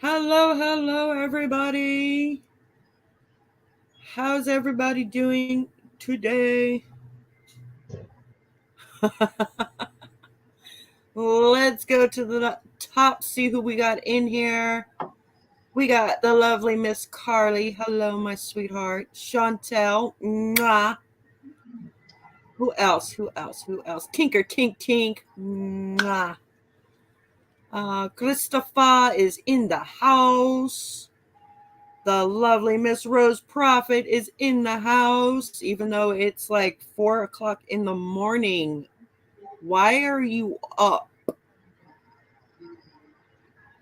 Hello, everybody. How's everybody doing today? Let's go to the top, see who we got in here. We got the lovely Miss Carly. Hello, my sweetheart. Chantel. Mwah. Who else? Tinker, Tink. Mwah. Christopher is in the house. The lovely Miss Rose Prophet is in the house, even though it's like 4 o'clock in the morning. Why are you up?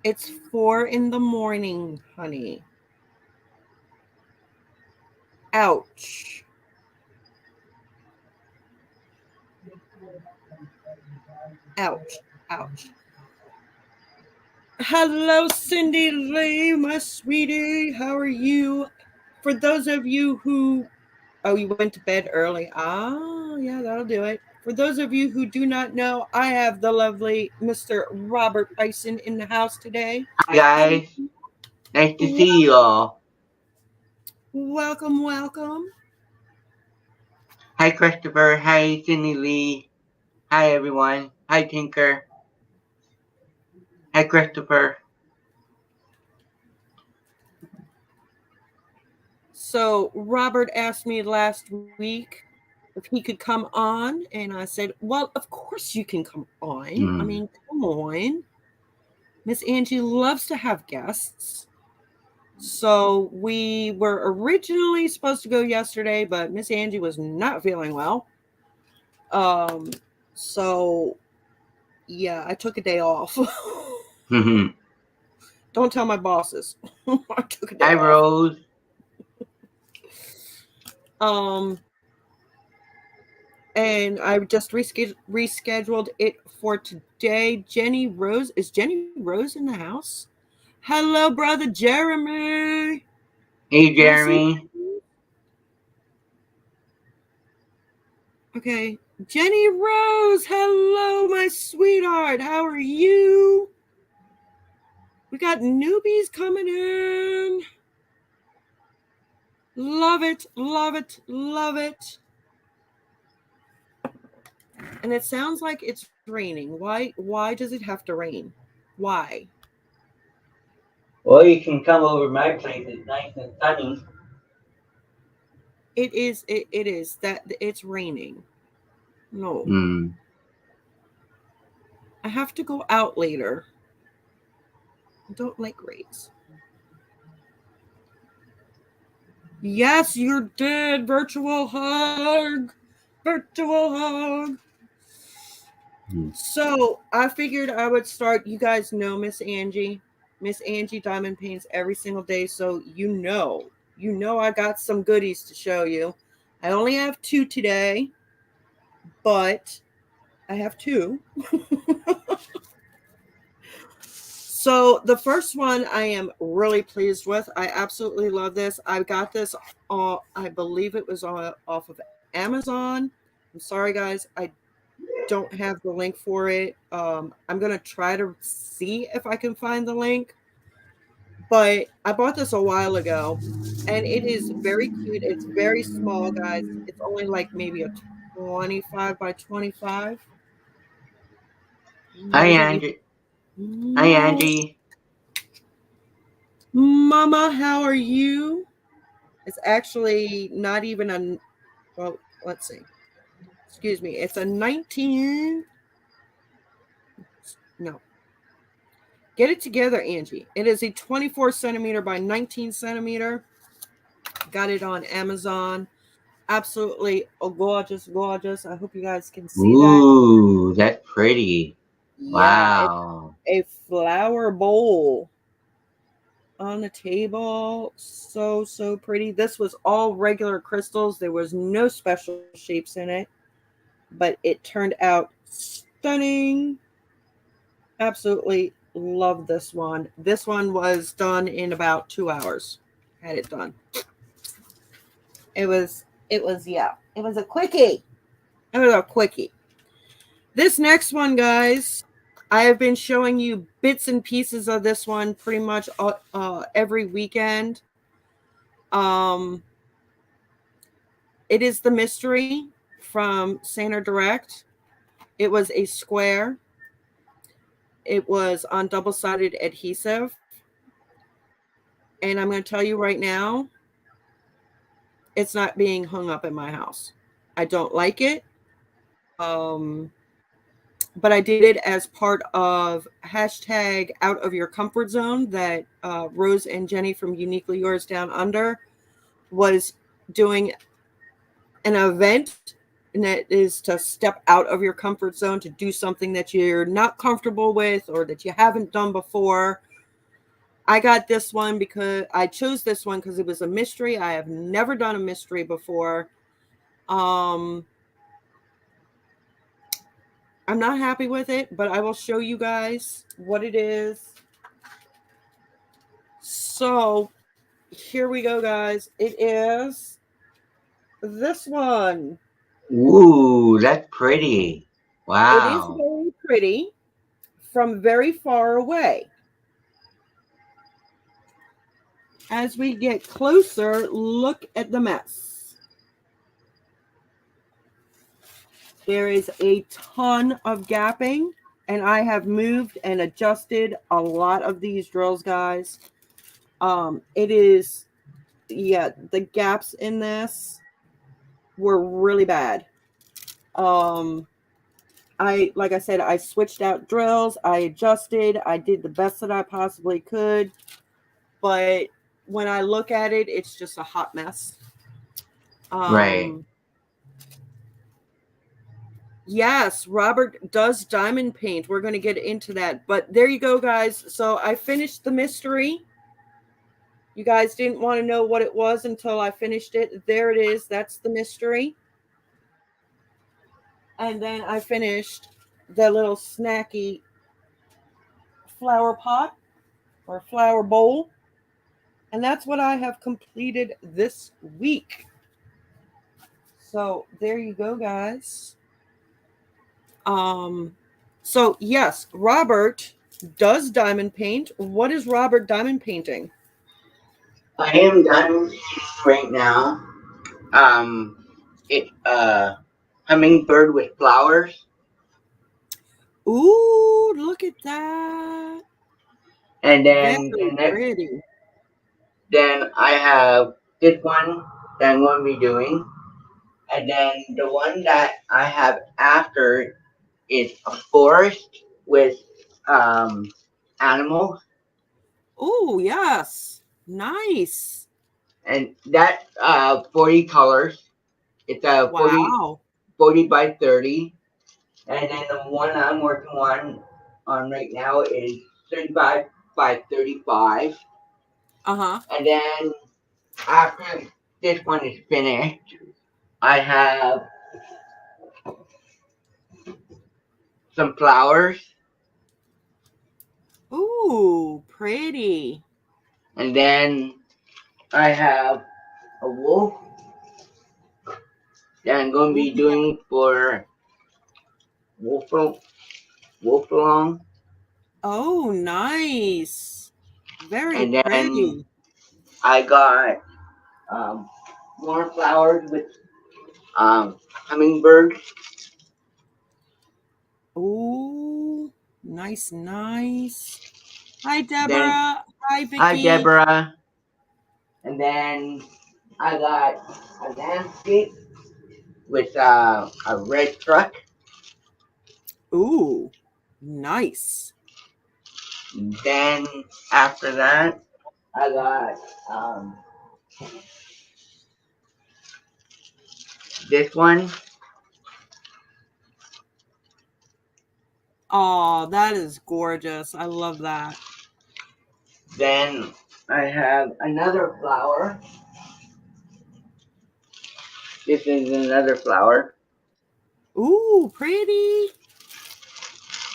It's 4 in the morning, honey. Ouch. Ouch. Hello, Cindy Lee, my sweetie. How are you? For those of you who... Oh, you went to bed early. Yeah, that'll do it. For those of you who do not know, I have the lovely Mr. Robert Bison in the house today. Hi, guys. Nice to see you all. Welcome. Hi, Christopher. Hi, Cindy Lee. Hi, everyone. Hi, Tinker. Hi, Christopher. So Robert asked me last week if he could come on, and I said, well, of course you can come on. I mean, come on. Miss Angie loves to have guests. So we were originally supposed to go yesterday, but Miss Angie was not feeling well. So yeah, I took a day off. Don't tell my bosses. I took a day off. Hi, Rose. And I just rescheduled it for today. Jenny Rose. Is Jenny Rose in the house? Hello, brother Jeremy. Hey, Jeremy. Okay. Jenny Rose. Hello, my sweetheart. How are you? We got newbies coming in. Love it. And it sounds like it's raining. Why does it have to rain? Why? Well, you can come over to my place. It's nice and sunny. It is that it's raining. No. I have to go out later. I don't like rains. Yes, you did. Virtual hug. So I figured I would start. You guys know Miss Angie. Miss Angie Diamond paints every single day. So you know I got some goodies to show you. I only have 2 today, but I have 2. So the first one I am really pleased with. I absolutely love this. I got this, I believe it was off of Amazon. I'm sorry, guys. I don't have the link for it. I'm going to try to see if I can find the link. But I bought this a while ago, and it is very cute. It's very small, guys. It's only like maybe a 25 by 25. Hi, Angie. Hi, Angie. Mama, how are you? It's actually not even well, let's see. Excuse me. It's a 19. No. Get it together, Angie. It is a 24 centimeter by 19 centimeter. Got it on Amazon. Absolutely gorgeous. I hope you guys can see that. Ooh, that's pretty. Yeah, wow. A flower bowl on the table. So pretty. This was all regular crystals. There was no special shapes in it, but it turned out stunning. Absolutely love this one. This one was done in about 2 hours. Had it done. It was a quickie. This next one, guys, I have been showing you bits and pieces of this one pretty much every weekend. It is the mystery from Saner Direct. It was a square. It was on double-sided adhesive. And I'm going to tell you right now, it's not being hung up in my house. I don't like it. But I did it as part of hashtag out of your comfort zone that Rose and Jenny from Uniquely Yours Down Under was doing an event, and that is to step out of your comfort zone to do something that you're not comfortable with or that you haven't done before. I got this one because I chose this one because it was a mystery. I have never done a mystery before. I'm not happy with it, but I will show you guys what it is. So here we go, guys. It is this one. Ooh, that's pretty. It is Wow. very pretty from very far away. As we get closer, look at the mess. There is a ton of gapping, and I have moved and adjusted a lot of these drills, guys. It is, yeah, the gaps in this were really bad. Like I said, I switched out drills, I adjusted, I did the best that I possibly could, but when I look at it, it's just a hot mess. Right. Yes, Robert does diamond paint. We're going to get into that, but there you go, guys. So I finished the mystery. You guys didn't want to know what it was until I finished it. There it is. That's the mystery. And then I finished the little snacky flower pot or flower bowl. And that's what I have completed this week. So there you go, guys. So yes, Robert does diamond paint. What is Robert diamond painting? I am diamond right now. It's hummingbird with flowers. Ooh, look at that. And Very then the next, pretty. then I have this one that I'm going to be doing. And then the one that I have after is a forest with animals. Oh, yes. Nice. And that 40 colors. It's a 40, Wow. 40 by 30. And then the one I'm working on right now is 35 by 35. Uh-huh. And then after this one is finished, I have some flowers. Ooh, pretty. And then I have a wolf that I'm going to be Ooh, yeah. doing for wolf, wolf along. Oh, nice. Very And then pretty. I got um, more flowers with hummingbirds. Ooh, nice, nice. Hi, Then Deborah. Hi, hi Vicky. Deborah. And then I got a landscape with a red truck. Ooh, nice. Then after that, I got this one. Oh, that is gorgeous. I love that. Then I have another flower. This is another flower. Ooh, pretty.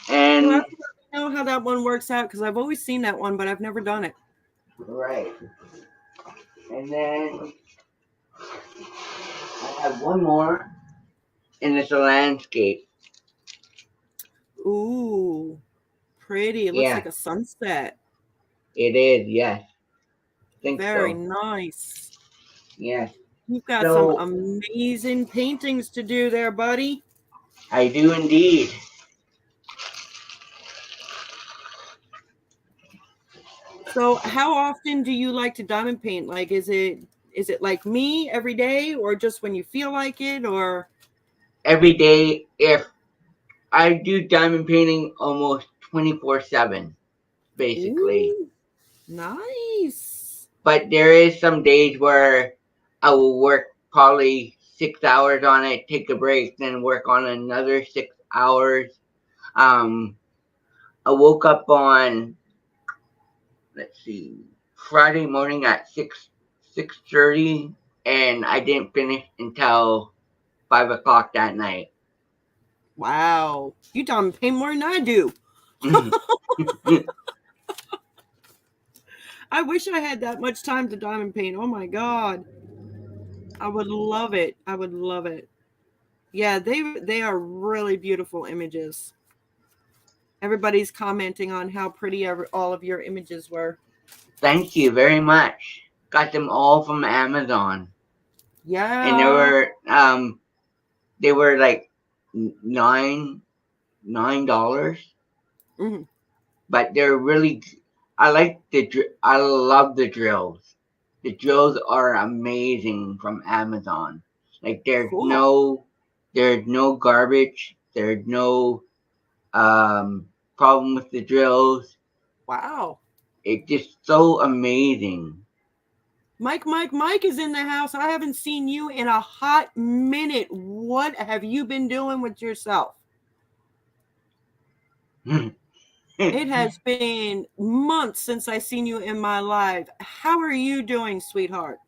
You'll And have to let me know how that one works out because I've always seen that one, but I've never done it. right. And then I have one more, and it's a landscape. Ooh. pretty. It looks Yeah, like a sunset. it is. Yes, think Very so. nice. Yes. You've got some So amazing paintings to do there, buddy. I do indeed. So how often do you like to diamond paint? Like is it like me every day or just when you feel like it or Every day, if I do diamond painting almost 24/7, basically. ooh, nice. But there is some days where I will work probably 6 hours on it, take a break, then work on another 6 hours. Um, I woke up on, let's see, Friday morning at 6:30, and I didn't finish until 5 o'clock that night. Wow. You diamond paint more than I do. I wish I had that much time to diamond paint. Oh my god. I would love it. I would love it. Yeah, they are really beautiful images. Everybody's commenting on how pretty all of your images were. Thank you very much. Got them all from Amazon, and Yeah. they were like $9, Hmm. but they're really. I love the drills. The drills are amazing from Amazon. Like Cool. there's no garbage. There's no problem with the drills. Wow. It's just so amazing. Mike is in the house. I haven't seen you in a hot minute. What have you been doing with yourself? It has been months since I seen you in my life. How are you doing, sweetheart?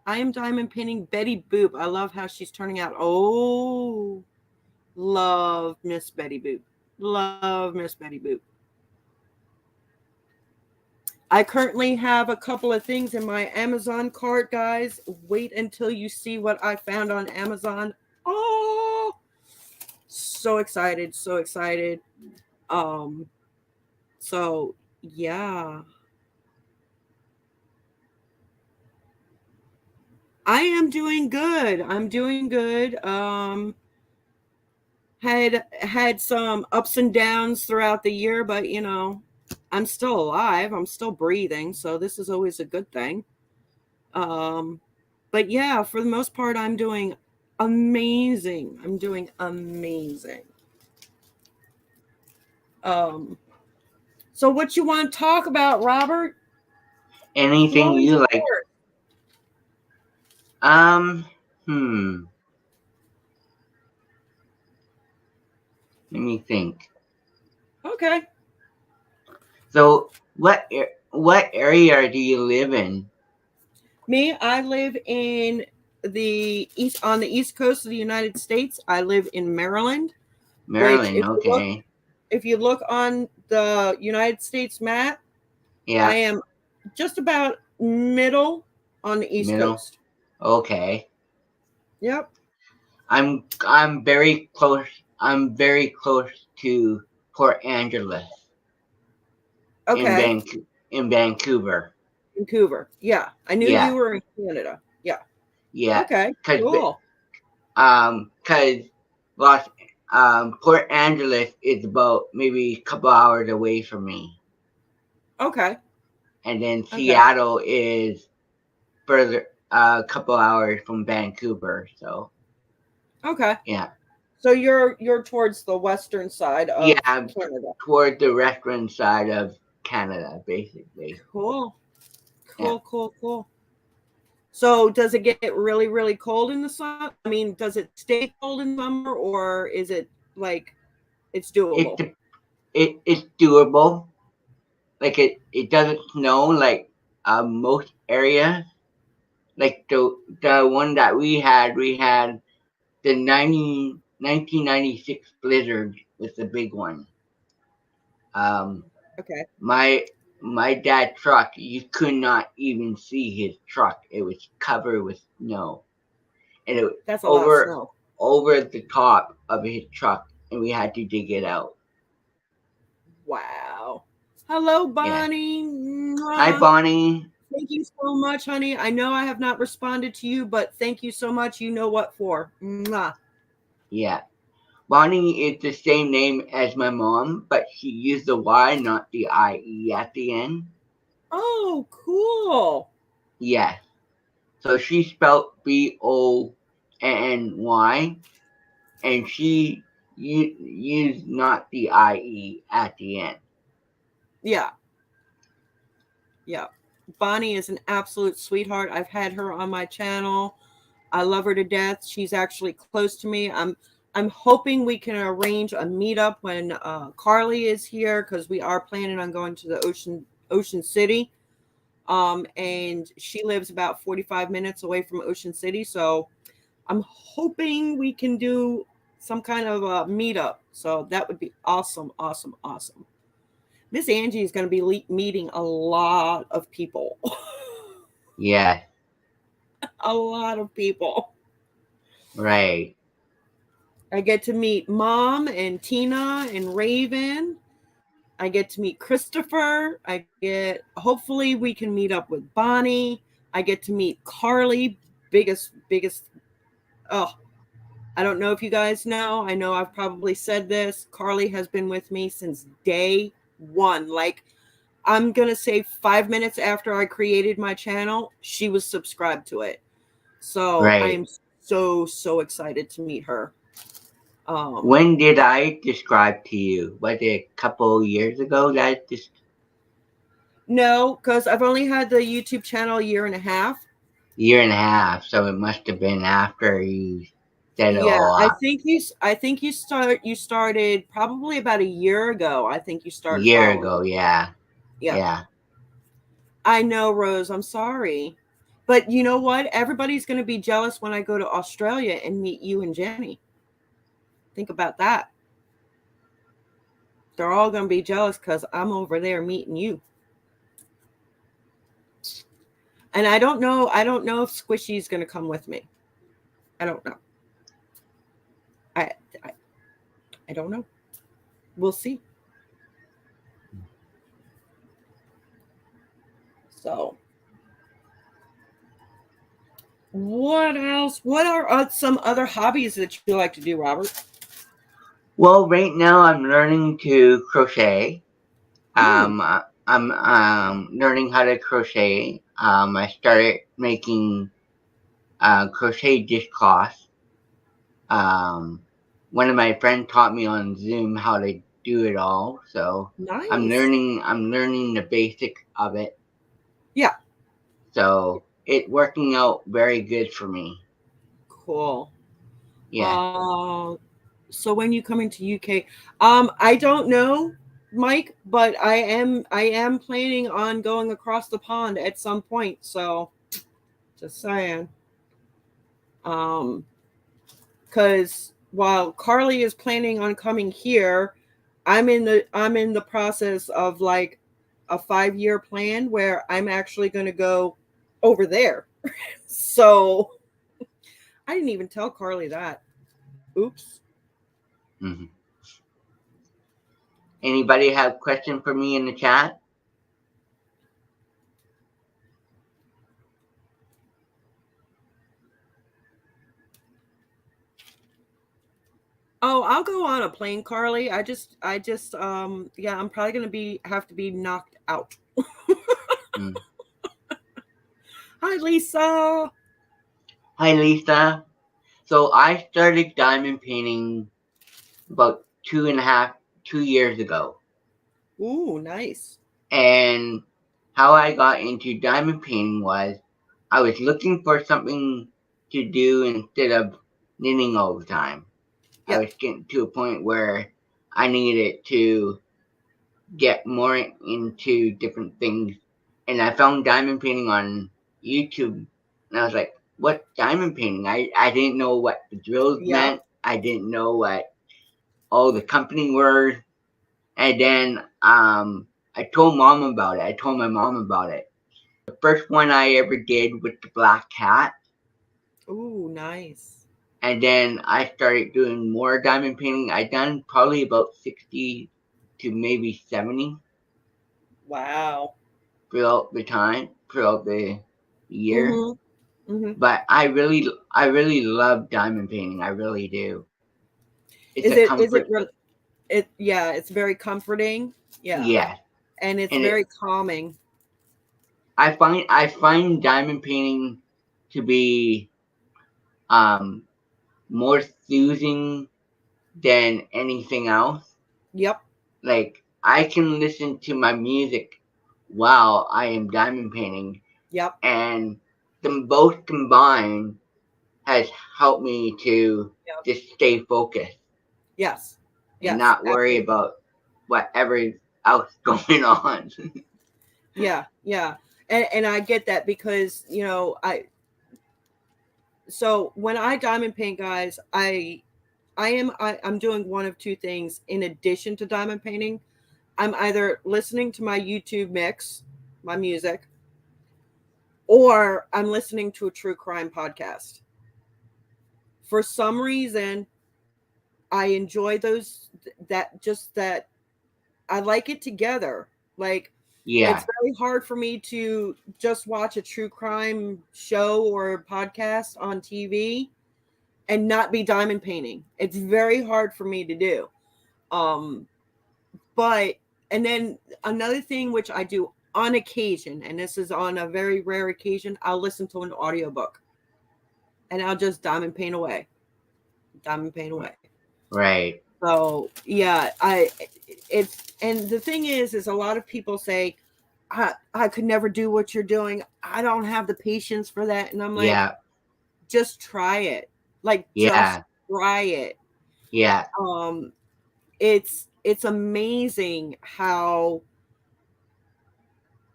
I am diamond painting Betty Boop. I love how she's turning out. Oh, love Miss Betty Boop. Love Miss Betty Boop. I currently have a couple of things in my Amazon cart, guys. Wait until you see what I found on Amazon. Oh, so excited, so excited. Um, so yeah. I am doing good. I'm doing good. Had some ups and downs throughout the year, but I'm still alive. I'm still breathing, so this is always a good thing. Um, but yeah, for the most part, I'm doing amazing. I'm doing amazing. Um, so what you want to talk about, Robert? Anything Floor is you like? yours. Um, hmm. Let me think. Okay. So, what area do you live in? Me, I live in on the east coast of the United States. I live in Maryland, which Maryland. Okay. if you look on the United States map, I Yeah. am just about middle on the east Middle. coast. Okay. Yep. I'm very close. I'm very close to Port Angeles in Okay. Vancouver. Vancouver. Yeah. I knew Yeah. you were in Canada. Yeah. Yeah. Okay. Cause Cool. cause Los Port Angeles is about maybe a couple hours away from me, Okay. and then Okay. Seattle is further a couple hours from Vancouver. So Okay. yeah, So you're towards the western side of yeah, Canada. toward the western side of Canada, basically. Cool. Yeah, Cool, cool, cool. So does it get really, really cold in the summer? I mean, does it stay cold in summer or is it like it's it doable? it's doable. Like it doesn't snow like most areas. Like the one that we had the 1996 blizzard was the big one. Um, Okay. my my dad's truck, you could not even see his truck. It was covered with snow, and it That's a lot of over snow. over the top of his truck. and we had to dig it out. Wow. Hello, Yeah. Bonnie. Hi, Mwah. Bonnie. Thank you so much, honey. I know I have not responded to you, but thank you so much. You know what for. Mwah. Yeah. Bonnie is the same name as my mom, but she used the Y, not the IE at the end. Oh, cool. Yes. So she spelled BONY, and she used not the IE at the end. Yeah. Yeah. Bonnie is an absolute sweetheart. I've had her on my channel. I love her to death. She's actually close to me. I'm hoping we can arrange a meetup when Carly is here, because we are planning on going to the Ocean City. And she lives about 45 minutes away from Ocean City, so I'm hoping we can do some kind of a meetup. So that would be awesome, awesome, awesome. Miss Angie is going to be meeting a lot of people. Yes. A lot of people. Right. I get to meet Mom and Tina and Raven. I get to meet Christopher. Hopefully we can meet up with Bonnie. I get to meet Carly, biggest. Oh, I don't know if you guys know. I know I've probably said this. Carly has been with me since day one. Like, I'm going to say 5 minutes after I created my channel, she was subscribed to it. So I Right. am so excited to meet her. When did I describe to you? Was it a couple years ago that No, because I've only had the YouTube channel a year and a half. year and a half? So it must have been after you set it Yeah, all up. I think you started probably about a year ago. I think you A started year following ago, me. yeah. Yeah. Yeah. I know, Rose. I'm sorry. But you know what? Everybody's going to be jealous when I go to Australia and meet you and Jenny. Think about that. They're all going to be jealous because I'm over there meeting you. And I don't know if Squishy's going to come with me. I don't know. I, I I don't know. We'll see. So, what else? What are some other hobbies that you like to do, Robert? Well, right now I'm learning to crochet. Mm, I'm learning how to crochet. I started making crochet dishcloths. Um, One of my friends taught me on Zoom how to do it all, so nice. I'm learning the basics of it. Yeah. So it's working out very good for me. Cool. Yeah. Uh, so when you come into UK, I don't know, Mike, but I am planning on going across the pond at some point. So just saying. Um, because while Carly is planning on coming here, I'm in the process of like a 5-year plan where I'm actually going to go over there. So I didn't even tell Carly that. Oops. Hmm. Anybody have question for me in the chat? Oh, I'll go on a plane, Carly. Yeah, I'm probably gonna have to be knocked out. Mm. Hi, Lisa. Hi, Lisa. So I started diamond painting about 2 years ago. Ooh, nice. And how I got into diamond painting was I was looking for something to do instead of knitting all the time. I Yep. was getting to a point where I needed to get more into different things. And I found diamond painting on YouTube. And I was like, what diamond painting? I didn't know what the drills Yep. meant. I didn't know what all the company were. And then I told mom about it. I told my mom about it. The first one I ever did with the black cat. Ooh, nice. And then I started doing more diamond painting. I done probably about 60 to maybe 70 Wow. throughout the year. Mm-hmm. Mm-hmm. But I really love diamond painting. I really do. It's Is a it is it comfort. it yeah, it's very comforting. Yeah. Yes, And it's and very calming. I find diamond painting to be um more soothing than anything else. Yep. Like I can listen to my music while I am diamond painting, Yep. and them both combined has helped me to Yep. just stay focused Yes. and Yes. not worry Absolutely. about whatever else going on. Yeah. Yeah. And I get that because, so when I diamond paint, guys, I'm doing one of two things in addition to diamond painting. I'm either listening to my YouTube mix, my music, or I'm listening to a true crime podcast. For some reason, I enjoy those, that I like it together. Like, it's Yeah, very hard for me to just watch a true crime show or podcast on TV and not be diamond painting. It's very hard for me to do. Um, but and then another thing which I do on occasion, and this is on a very rare occasion, I'll listen to an audiobook and I'll just diamond paint away. Diamond paint away. right. So yeah, it's and the thing is a lot of people say, I could never do what you're doing. I don't have the patience for that. And I'm like, Yeah, just try it. Like just yeah, try it. yeah, Um it's amazing how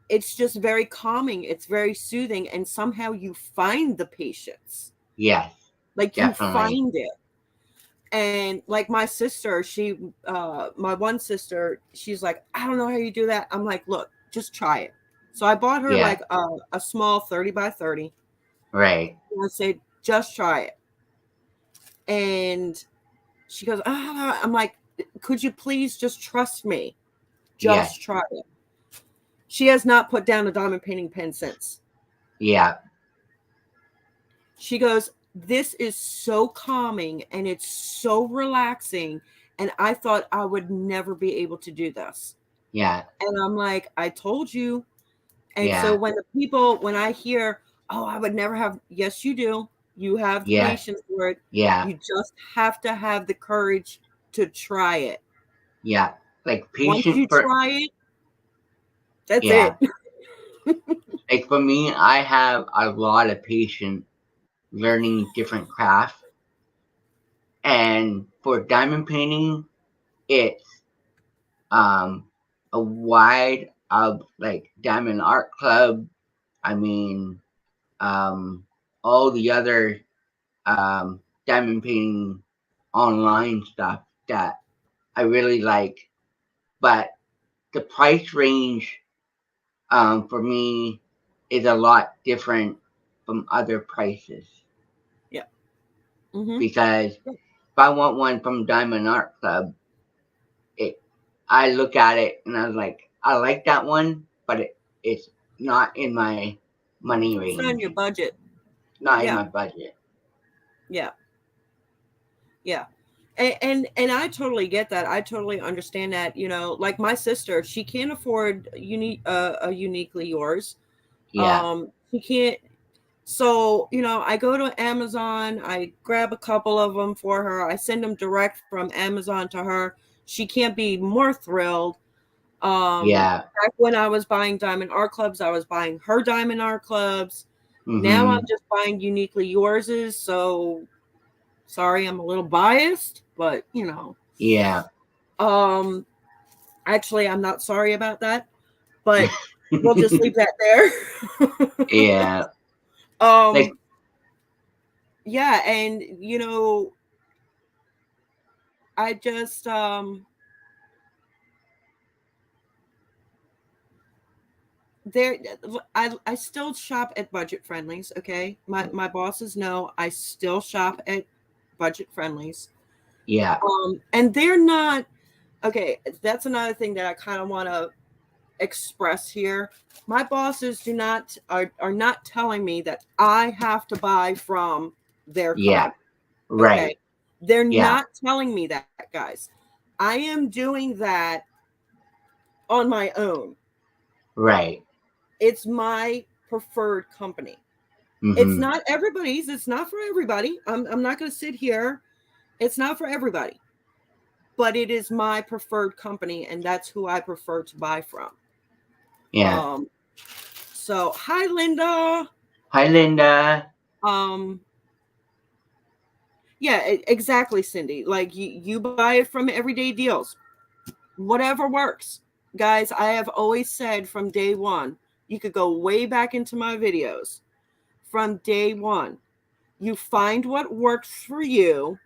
it's just very calming, it's very soothing, and somehow you find the patience. yes, Like you definitely. find it. And like my sister, my one sister, she's like, I don't know how you do that. I'm like, look, just try it. So I bought her Yeah, like a small 30 by 30. right. And I said, just try it. And she goes, I'm like, could you please just trust me? Yes, Just try it. She has not put down a diamond painting pen since. yeah, She goes, this is so calming and it's so relaxing. And I thought I would never be able to do this. yeah, And I'm like, I told you. And so yeah, when I hear, oh, I would never have, yes, you do. You have the yes, patience for it. yeah, You just have to have the courage to try it. yeah. Like Once patient you for try it, that's yeah. it. Like for me, I have a lot of patience learning different crafts. And for diamond painting, it's um a wide of like Diamond Art Club. I mean, um all the other diamond painting online stuff that I really like. But the price range for me is a lot different from other prices Yeah. Mm-hmm. because if I want one from Diamond Art Club, it I look at it and I was like, I like that one, but it's not in my money It's not in your range, budget. not in Yeah. my budget. Yeah. Yeah. And I totally get that. I totally understand that. Like my sister, she can't afford a uniquely yours. Yeah, She can't. So I go to Amazon. I grab a couple of them for her. I send them direct from Amazon to her. She can't be more thrilled. yeah, Back when I was buying Diamond Art Clubs, I was buying her Diamond Art Clubs. Now I'm mm-hmm, just buying uniquely yourses. So sorry, I'm a little biased, but yeah, Um, actually, I'm not sorry about that, but we'll just leave that there. yeah. Like um, yeah, and I just there I still shop at budget friendlies, okay? My bosses know I still shop at budget friendlies. Yeah. And they're not okay. That's another thing that I kind of want to express here. My bosses are not telling me that I have to buy from their Yeah. company. Okay. Right. They're Yeah. not telling me that, guys. I am doing that on my own. Right. It's my preferred company. It's Mm-hmm. not everybody's. It's not for everybody. I'm not going to sit here. It's not for everybody. But it is my preferred company, and that's who I prefer to buy from. Yeah. Um, so hi Linda. Hi, Linda. Um, yeah, exactly, Cindy. Like you buy it from Everyday Deals. Whatever works. Guys, I have always said from day one, you could go way back into my videos. From day one, you find what works for you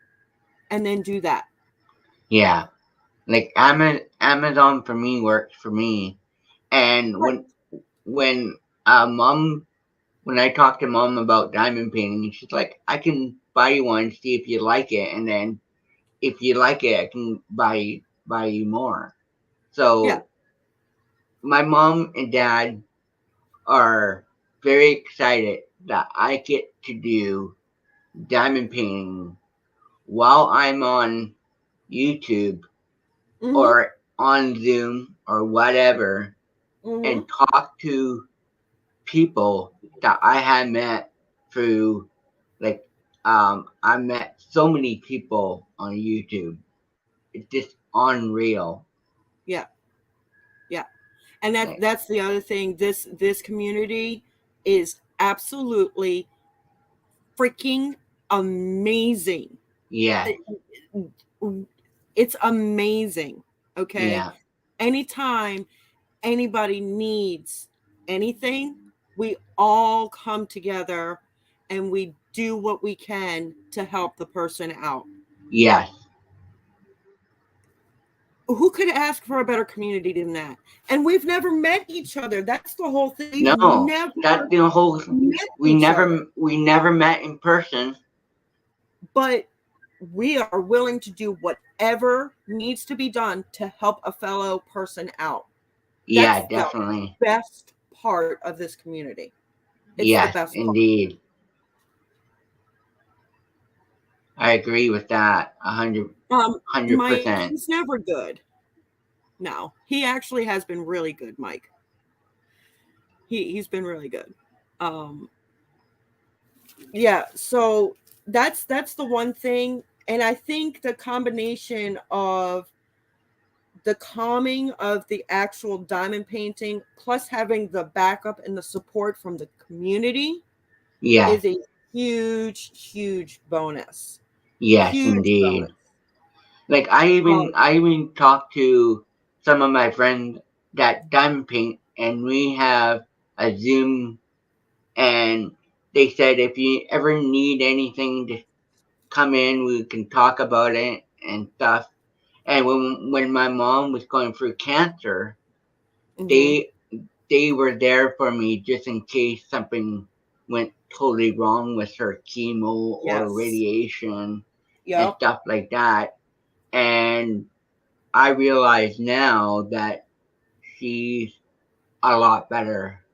and then do that. Yeah. Like Amazon for me works for me. And Right. when mom when I talked to mom about diamond painting, she's like, I can buy you one, see if you like it, and then if you like it, I can buy you more. Yeah. So my mom and dad are very excited that I get to do diamond painting while I'm on YouTube Mm-hmm. or on Zoom or whatever Mm-hmm. and talk to people that I had met through like I met so many people on YouTube. It's just unreal. Yeah. Yeah. And Like, that's the other thing. This community is absolutely freaking amazing. yeah, It's amazing. Okay. yeah, Anytime anybody needs anything, we all come together and we do what we can to help the person out. yes. Who could ask for a better community than that? And we've never met each other. That's the whole thing. We've No, that's never the whole. met each other. We never met in person. But we are willing to do whatever needs to be done to help a fellow person out. That's Yeah, the definitely. best part of this community. It's the Yes, best part. indeed. I agree with that. Hundred Mike, percent. he's never good. No, he actually has been really good, Mike. He's been really good. Um, yeah, so that's the one thing, and I think the combination of the calming of the actual diamond painting plus having the backup and the support from the community Yes, is a huge bonus. yes, Huge bonus. indeed. Like Um, I even talked to some of my friends that diamond paint, and we have a Zoom, and they said if you ever need anything to come in, we can talk about it and stuff. And when my mom was going through cancer, mhm. they they were there for me just in case something went totally wrong with her chemo or Yes. radiation and Yep. stuff like that. And I realize now that she's a lot better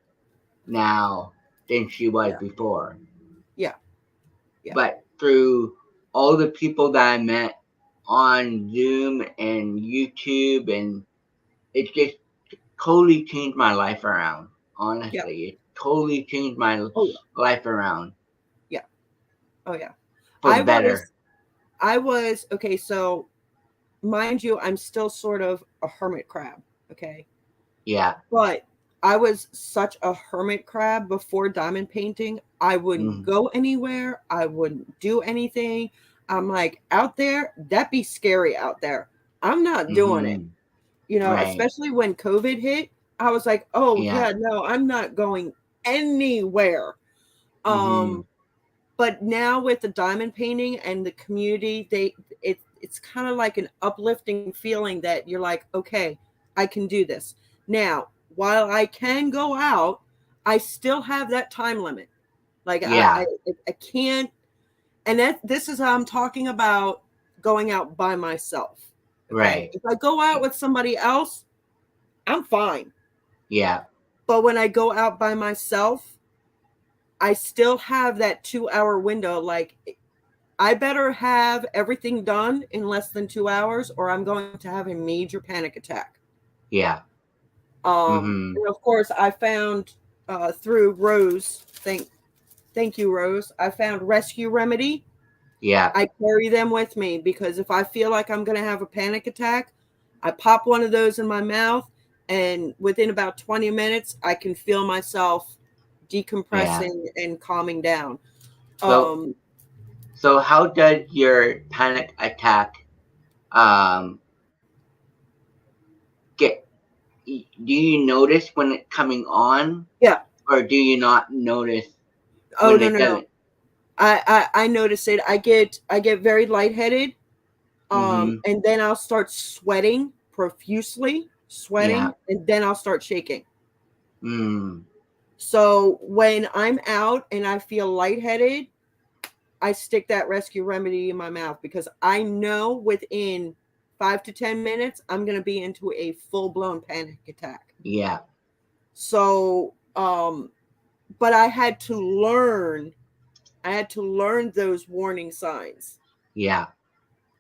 now than she was Yeah. before. Yeah. Yeah. But through all the people that I met on Zoom and YouTube, and it just totally changed my life around. Yeah. Honestly, it totally changed my Oh yeah. life around Yeah. Oh yeah. for I the better. was I was okay, so mind you, I'm still sort of a hermit crab, okay? Yeah. But I was such a hermit crab before diamond painting. I wouldn't Mm-hmm. go anywhere. I wouldn't do anything. I'm like, out there, that'd be scary out there. I'm not doing it. Mm-hmm. Right. Especially when COVID hit, I was like, oh Yeah. yeah, no, I'm not going anywhere. Mm-hmm. Um, but now with the diamond painting and the community, it's kind of like an uplifting feeling that you're like, okay, I can do this. Now, while I can go out, I still have that time limit. Like Yeah. I can't And this is how I'm talking about going out by myself. Okay. Right. If I go out with somebody else, I'm fine. Yeah. But when I go out by myself, I still have that 2 hour window. Like, I better have everything done in less than 2 hours, or I'm going to have a major panic attack. Yeah. And of course, I found through Rose. Thank you, Rose. I found Rescue Remedy. Yeah. I carry them with me because if I feel like I'm going to have a panic attack, I pop one of those in my mouth, and within about 20 minutes, I can feel myself decompressing and calming down. So how does your panic attack get? Do you notice when it's coming on? Yeah. Or do you not notice Oh, when no, it no, doesn't? no. I notice it. I get very lightheaded. And then I'll start sweating profusely, Yeah. and then I'll start shaking. Mm. So when I'm out and I feel lightheaded, I stick that Rescue Remedy in my mouth because I know within 5 to 10 minutes I'm going to be into a full-blown panic attack. Yeah. So, but I had to learn those warning signs. Yeah.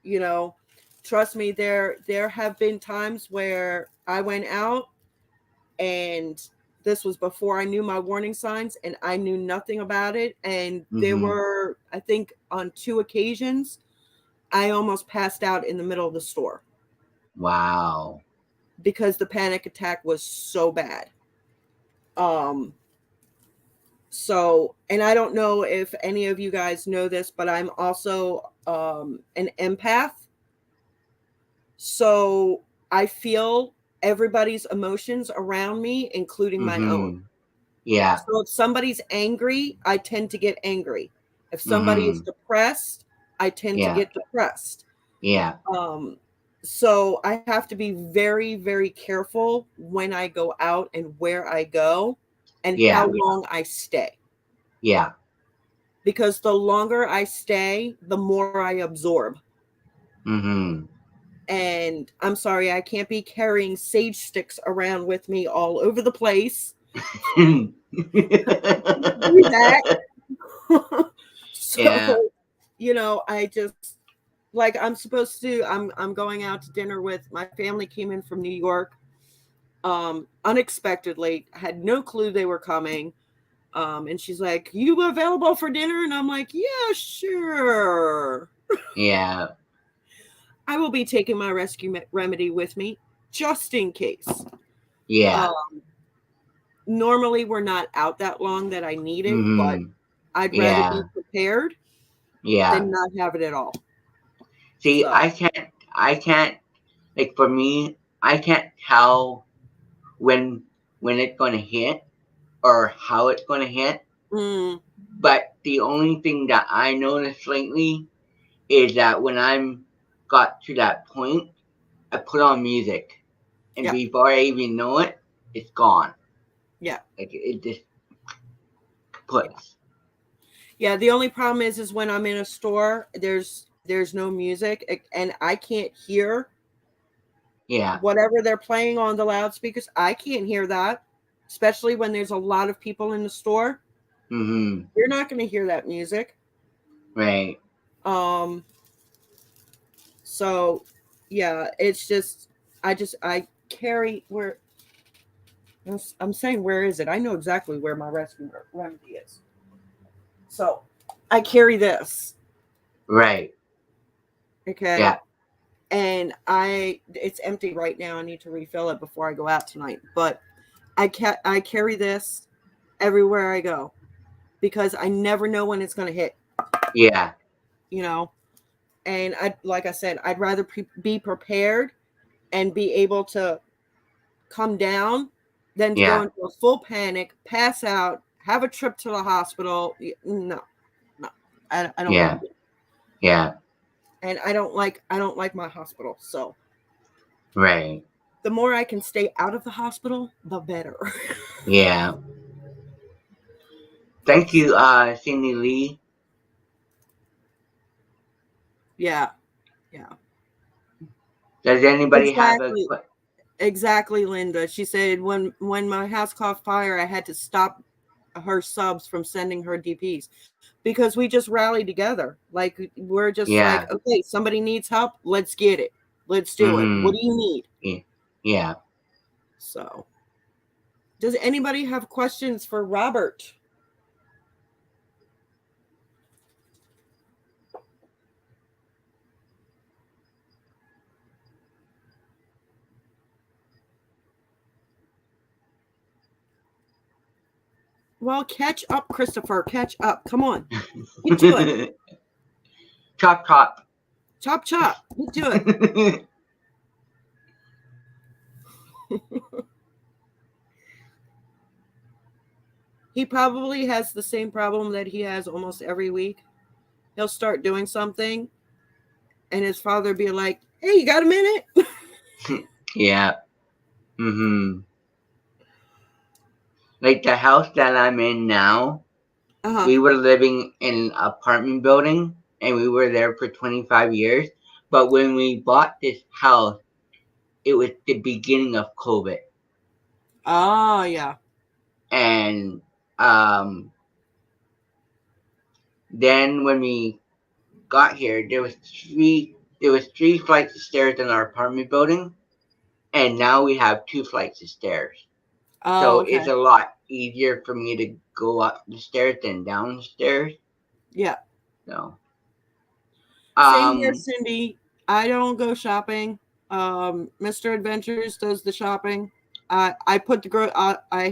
You know, trust me, there have been times where I went out, and this was before I knew my warning signs, and I knew nothing about it. And there were, I think, on 2 occasions, I almost passed out in the middle of the store. Wow. Because the panic attack was so bad. So, and I don't know if any of you guys know this, but I'm also an empath. So I feel everybody's emotions around me, including my own. Yeah. So if somebody's angry, I tend to get angry. If somebody is depressed, I tend to get depressed. Yeah. So I have to be very, very careful when I go out and where I go and how long I stay. Yeah. Because the longer I stay, the more I absorb. And I'm sorry, I can't be carrying sage sticks around with me all over the place. Do that. So, you know, I just, like, I'm supposed to, I'm going out to dinner with, my family came in from New York unexpectedly. I had no clue they were coming. And she's like, "You available for dinner?" And I'm like, "Yeah, sure." Yeah. I will be taking my Rescue Remedy with me just in case. Yeah. Normally we're not out that long that I need it, but I'd rather be prepared than not have it at all. See, so. I can't, like, for me, I can't tell when it's going to hit or how it's going to hit. But the only thing that I noticed lately is that when I'm got to that point, I put on music, and before I even know it, it's gone. Yeah, like it just puts. Yeah, the only problem is when I'm in a store, there's no music, and I can't hear. Yeah. Whatever they're playing on the loudspeakers, I can't hear that, especially when there's a lot of people in the store. You're not going to hear that music. Right. So, yeah, it's just, I carry where, I'm saying, where is it? I know exactly where my Rescue Remedy is. So, I carry this. Right. Okay. Yeah. And it's empty right now. I need to refill it before I go out tonight. But I carry this everywhere I go because I never know when it's going to hit. Yeah. You know, and like I said, I'd rather be prepared and be able to come down than to go into a full panic, pass out, have a trip to the hospital. No, I don't like it. Yeah. And I don't like my hospital. So, right. The more I can stay out of the hospital, the better. Yeah. Thank you, Cindy Lee. Yeah. Yeah. Does anybody have a Exactly. Exactly, Linda. She said when my house caught fire, I had to stop her subs from sending her DPs because we just rallied together. Like we're just like, Yeah. okay, somebody needs help, let's get it. Let's do it. What Mm-hmm. do you need? Yeah. So, does anybody have questions for Robert? Well, catch up, Christopher. Catch up. Come on. Get to it. Chop chop. Chop chop. Get to it. He probably has the same problem that he has almost every week. He'll start doing something and his father be like, "Hey, you got a minute?" Yeah. Mm-hmm. Like the house that I'm in now, Uh-huh. we were living in an apartment building and we were there for 25 years. But when we bought this house, it was the beginning of COVID. Oh, yeah. And um, then when we got here, there was three flights of stairs in our apartment building, and now we have 2 flights of stairs. Oh, So okay. it's a lot easier for me to go up the stairs than down the stairs. Yeah. So Same here, um Cindy. I don't go shopping. Mr. Adventures does the shopping. I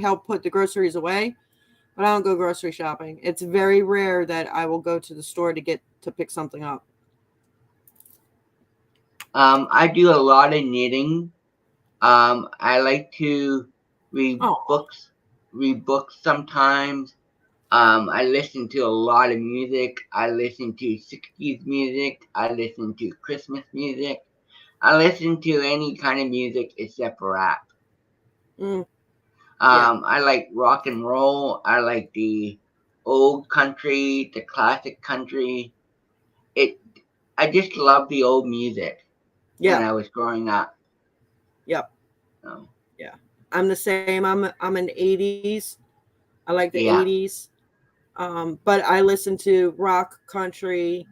help put the groceries away, but I don't go grocery shopping. It's very rare that I will go to the store to pick something up. I do a lot of knitting. I like to read Oh, books read books sometimes. I listen to a lot of music. I listen to 60s music. I listen to Christmas music. I listen to any kind of music except for rap. mm, yeah, I like rock and roll. I like the old country, the classic country. It. I just love the old music when yeah, I was growing up. yep, So, yeah. I'm the same. I'm an '80s. I like the yeah, '80s. But I listen to rock, country.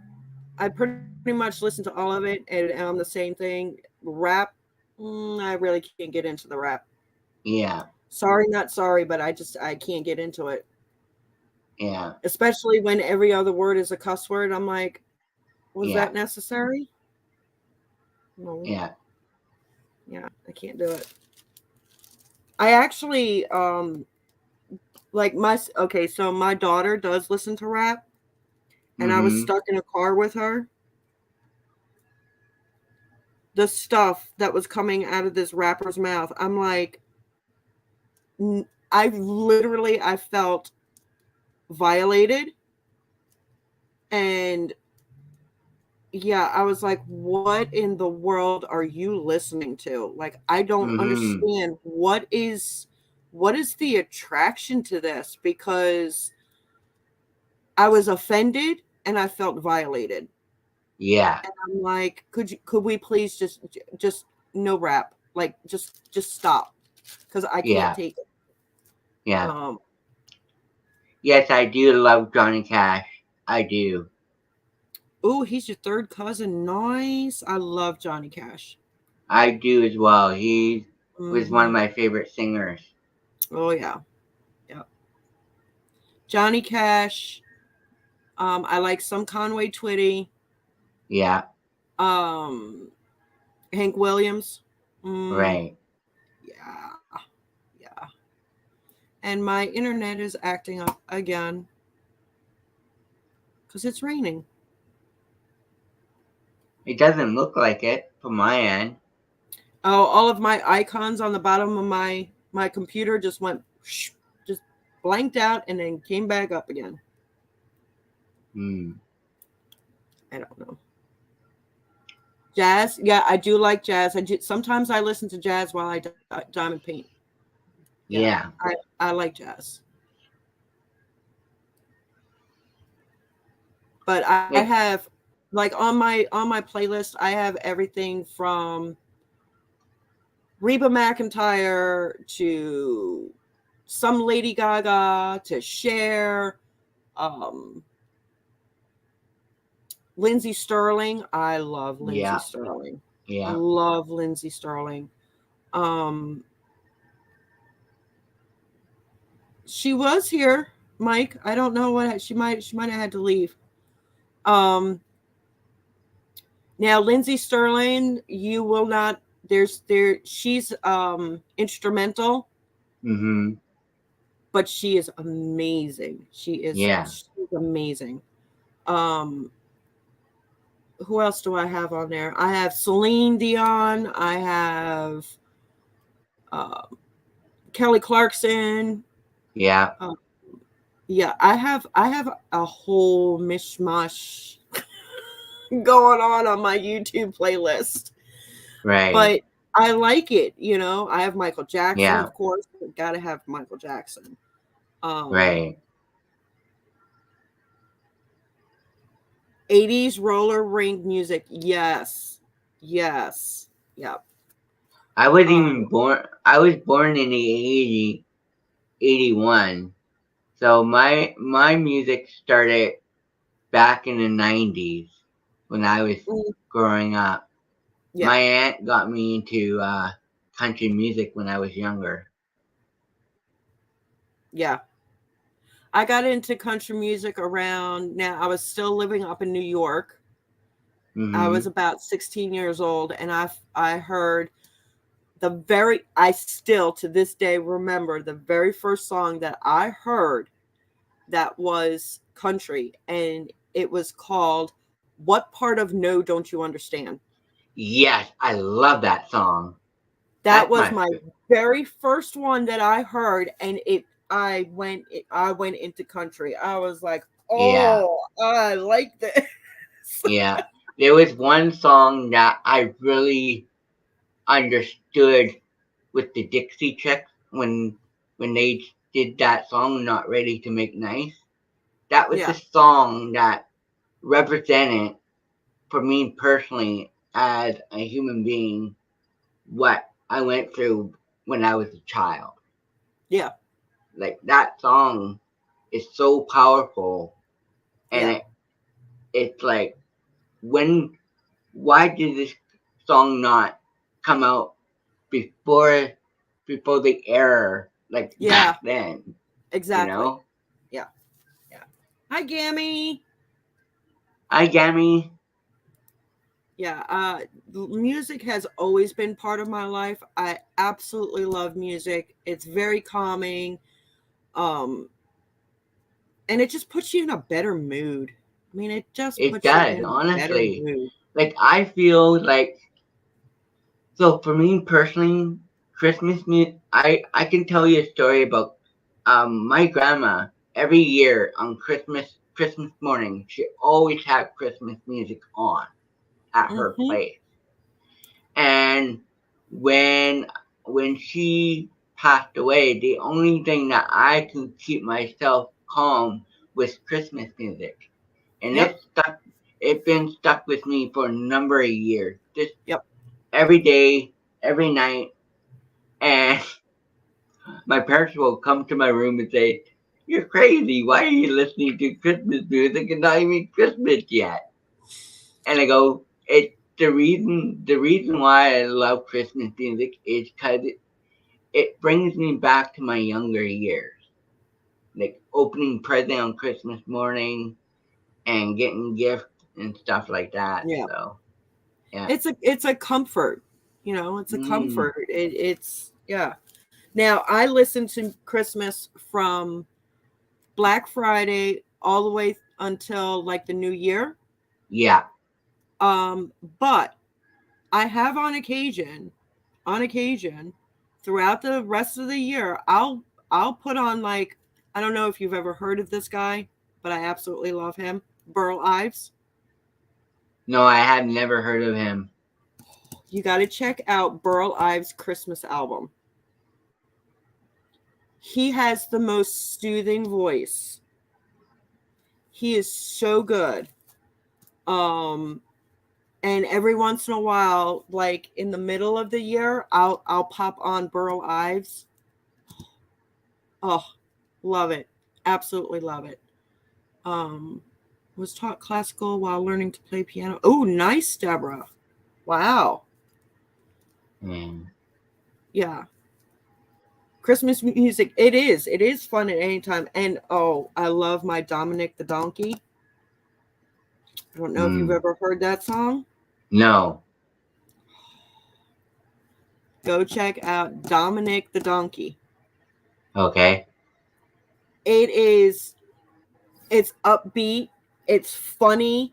I pretty much listen to all of it, and I'm the same thing. Rap, I really can't get into the rap. yeah, Sorry, not sorry, but I can't get into it. yeah, Especially when every other word is a cuss word. I'm like, was that yeah, necessary? No, yeah. yeah, I can't do it. I actually like my okay, so my daughter does listen to rap, and I was Mm-hmm. stuck in a car with her. The stuff that was coming out of this rapper's mouth, I'm like, I felt violated, and yeah, I was like, what in the world are you listening to? Like, I don't Mm-hmm. understand what is the attraction to this, because I was offended and I felt violated. Yeah, And I'm like, could we please just no rap? Like just stop, cuz I can't yeah, take it. yeah. Um Yes, I do love Johnny Cash. I do. oh, he's your third cousin. Nice. I love Johnny Cash. I do as well. He was one of Mhm. my favorite singers. Oh yeah. Yeah. Johnny Cash. I like some Conway Twitty. Yeah, Um, Hank Williams. Mm, right. yeah, yeah. And my internet is acting up again because it's raining. It doesn't look like it from my end. Oh, all of my icons on the bottom of my computer just went just blanked out and then came back up again. Hmm. I don't know. Jazz, yeah, I do like jazz. Sometimes I listen to jazz while I diamond paint. Yeah, Yeah. I like jazz, but I Like, have like on my playlist, I have everything from Reba McEntire to some Lady Gaga to Cher, um, Lindsey Sterling. I love Lindsey Yeah, Sterling. yeah. Love Lindsey Sterling. Um, she was here, Mike. I don't know what she might have had to leave. Um, Now Lindsey Sterling, you will not. She's instrumental, Mm-hmm. but she is amazing. Yeah. She's amazing. Um, who else do I have on there? I have Celine Dion. I have uh, Kelly Clarkson. Yeah. Uh, yeah, I have a whole mishmash going on my YouTube playlist, Right. but I like it. I have Michael Jackson, Yeah. of course. Got to have Michael Jackson. Um, Right. 80s roller rink music. Yes. Yes. Yep. I was Uh, even born. I was born in the 81. So my music started back in the 90s when I was mm, growing up. yeah. My aunt got me into country music when I was younger. Yeah. I got into country music around now. I was still living up in New York. I was Mm-hmm. about 16 years old, and I heard I still to this day remember the very first song that I heard that was country, and it was called "What Part of No Don't You Understand?" Yes, I love that song. That That's was my my very first one that I heard, and I went into country. I was like, yeah, "Oh, I like this." yeah. There was one song that I really understood with the Dixie Chicks when they did that song "Not Ready to Make Nice." That was the Yeah. song that represented for me personally as a human being what I went through when I was a child. Yeah. Like that song is so powerful, and Yeah. it's like when why did this song not come out before the era like Yeah. back then? You Exactly. know? Yeah. Yeah. Hi, Gammy. Hi, Gammy. Yeah. Music has always been part of my life. I absolutely love music. It's very calming. Um, and it just puts you in a better mood. I mean, it just It puts you does, in a better honestly. mood. Like I feel like so for me personally, Christmas music. I can tell you a story about my grandma. Every year on Christmas morning, she always had Christmas music on at her Hmm. place. And when when she passed away, the only thing that I could keep myself calm was Christmas music, and Yep. it stuck. It's been stuck with me for a number of years. Just Yep. every day, every night, and my parents will come to my room and say, "You're crazy. Why are you listening to Christmas music and not even Christmas yet?" And I go, "It's the reason. The reason why I love Christmas music is because it brings me back to my younger years, like opening present on Christmas morning and getting gifts and stuff like that." Yeah. So yeah. It's a comfort. It's a Mm, comfort. It's yeah. Now I listen to Christmas from Black Friday all the way until like the new year. yeah. But I have on occasion, throughout the rest of the year, I'll put on like I don't know if you've ever heard of this guy, but I absolutely love him. Burl Ives. No, I have never heard of him. You got to check out Burl Ives' Christmas album. He has the most soothing voice. He is so good. Um, and every once in a while, like in the middle of the year, I'll pop on Burl Ives. Oh, love it. Absolutely love it. Um, was taught classical while learning to play piano. Oh, nice, Deborah. Wow. Mm. Yeah. Christmas music. It is. It is fun at any time. And oh, I love my Dominic the Donkey. I don't know if you've ever heard that song. No. Go check out Dominic the Donkey. Okay. It's upbeat, it's funny,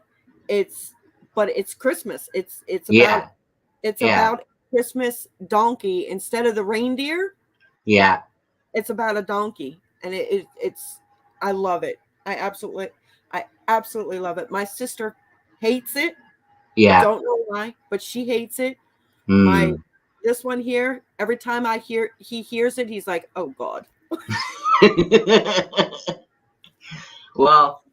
but it's Christmas. It's Yeah. about Christmas donkey instead of the reindeer. Yeah. It's about a donkey, and it's I love it. I absolutely love it. My sister hates it. Yeah. Don't know why, but she hates it. Mm. This one here, every time he hears it, he's like, "Oh God." Well,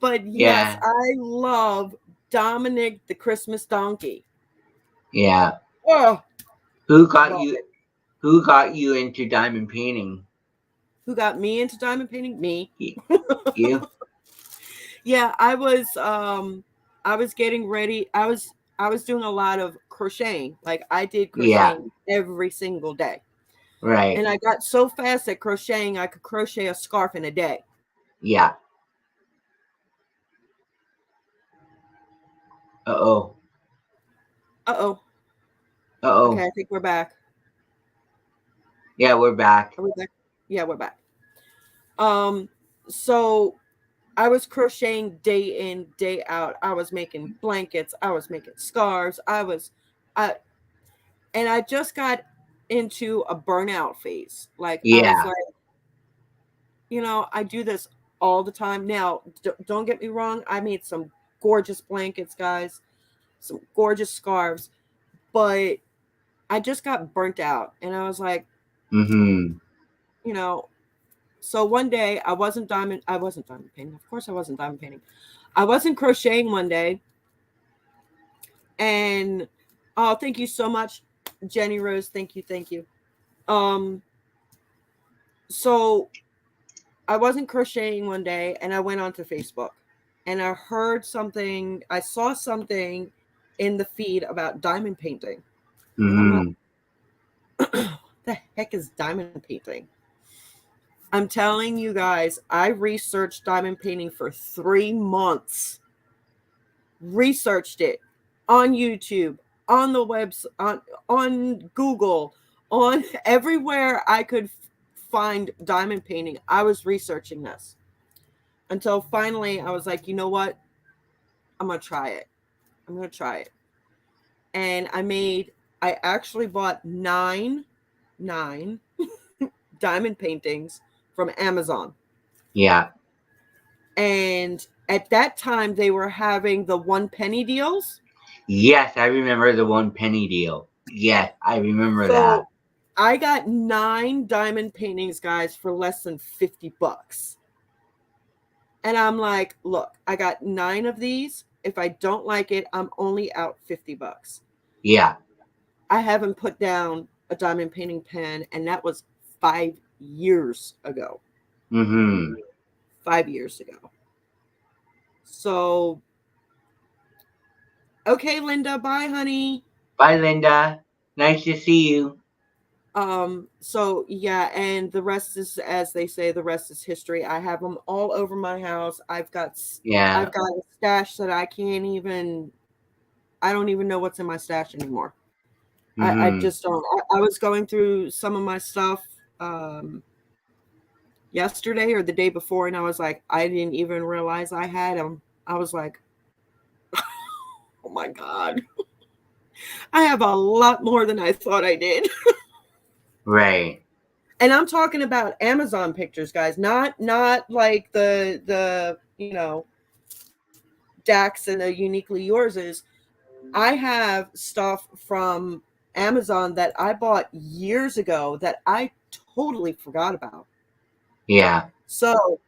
But yes, yeah. I love Dominic the Christmas donkey. Yeah. Oh, Who got love you it. who got you into diamond painting? Who got me into diamond painting? Me. You? Yeah, I was getting ready. I was doing a lot of crocheting. Like I did Yeah. crocheting every single day. Right. And I got so fast at crocheting I could crochet a scarf in a day. Yeah. Uh-oh. Uh-oh. Okay, Uh-oh. I think we're back. Yeah, we're back. Are we back? Yeah, we're back. So I was crocheting day in, day out. I was making blankets. I was making scarves. I, and I just got into a burnout phase. Like I was Yeah. like, I do this all the time. Now, don't get me wrong. I made some gorgeous blankets, guys, some gorgeous scarves, but I just got burnt out. And I was like, Mm-hmm. you know, so one day I wasn't diamond painting. Of course I wasn't diamond painting. I wasn't crocheting one day. And oh, thank you so much, Jenny Rose. Thank you, thank you. Um, so I wasn't crocheting one day, and I went onto Facebook, and I saw something in the feed about diamond painting, and I'm like, Mm-hmm. the heck is diamond painting? I'm telling you guys, I researched diamond painting for 3 months. Researched it on YouTube, on the webs, on Google, on everywhere I could find diamond painting. I was researching this until finally I was like, you know what? I'm gonna try it. I'm gonna try it. And I actually bought nine diamond paintings from Amazon. Yeah. And at that time they were having the 1 penny deals. Yes, I remember the 1 penny deal. Yes, I remember that. So I got 9 diamond paintings, guys, for less than $50. And I'm like, look, I got 9 of these. If I don't like it, I'm only out $50. Yeah. I haven't put down a diamond painting pen, and that was 5 years ago. Mm-hmm. 5 years ago. So, okay, Linda, bye, honey. Bye, Linda. Nice to see you. So yeah, and the rest is, as they say, the rest is history. I have them all over my house. I've got Yeah. a stash that I don't even know what's in my stash anymore. I Mm-hmm. just don't. I was going through some of my stuff yesterday or the day before, and I was like, I didn't even realize I had them. I was like, oh my God. I have a lot more than I thought I did. Right. And I'm talking about Amazon pictures, guys, not like the Dax and the Uniquely Yours is. I have stuff from Amazon that I bought years ago that I totally forgot about. Yeah. So,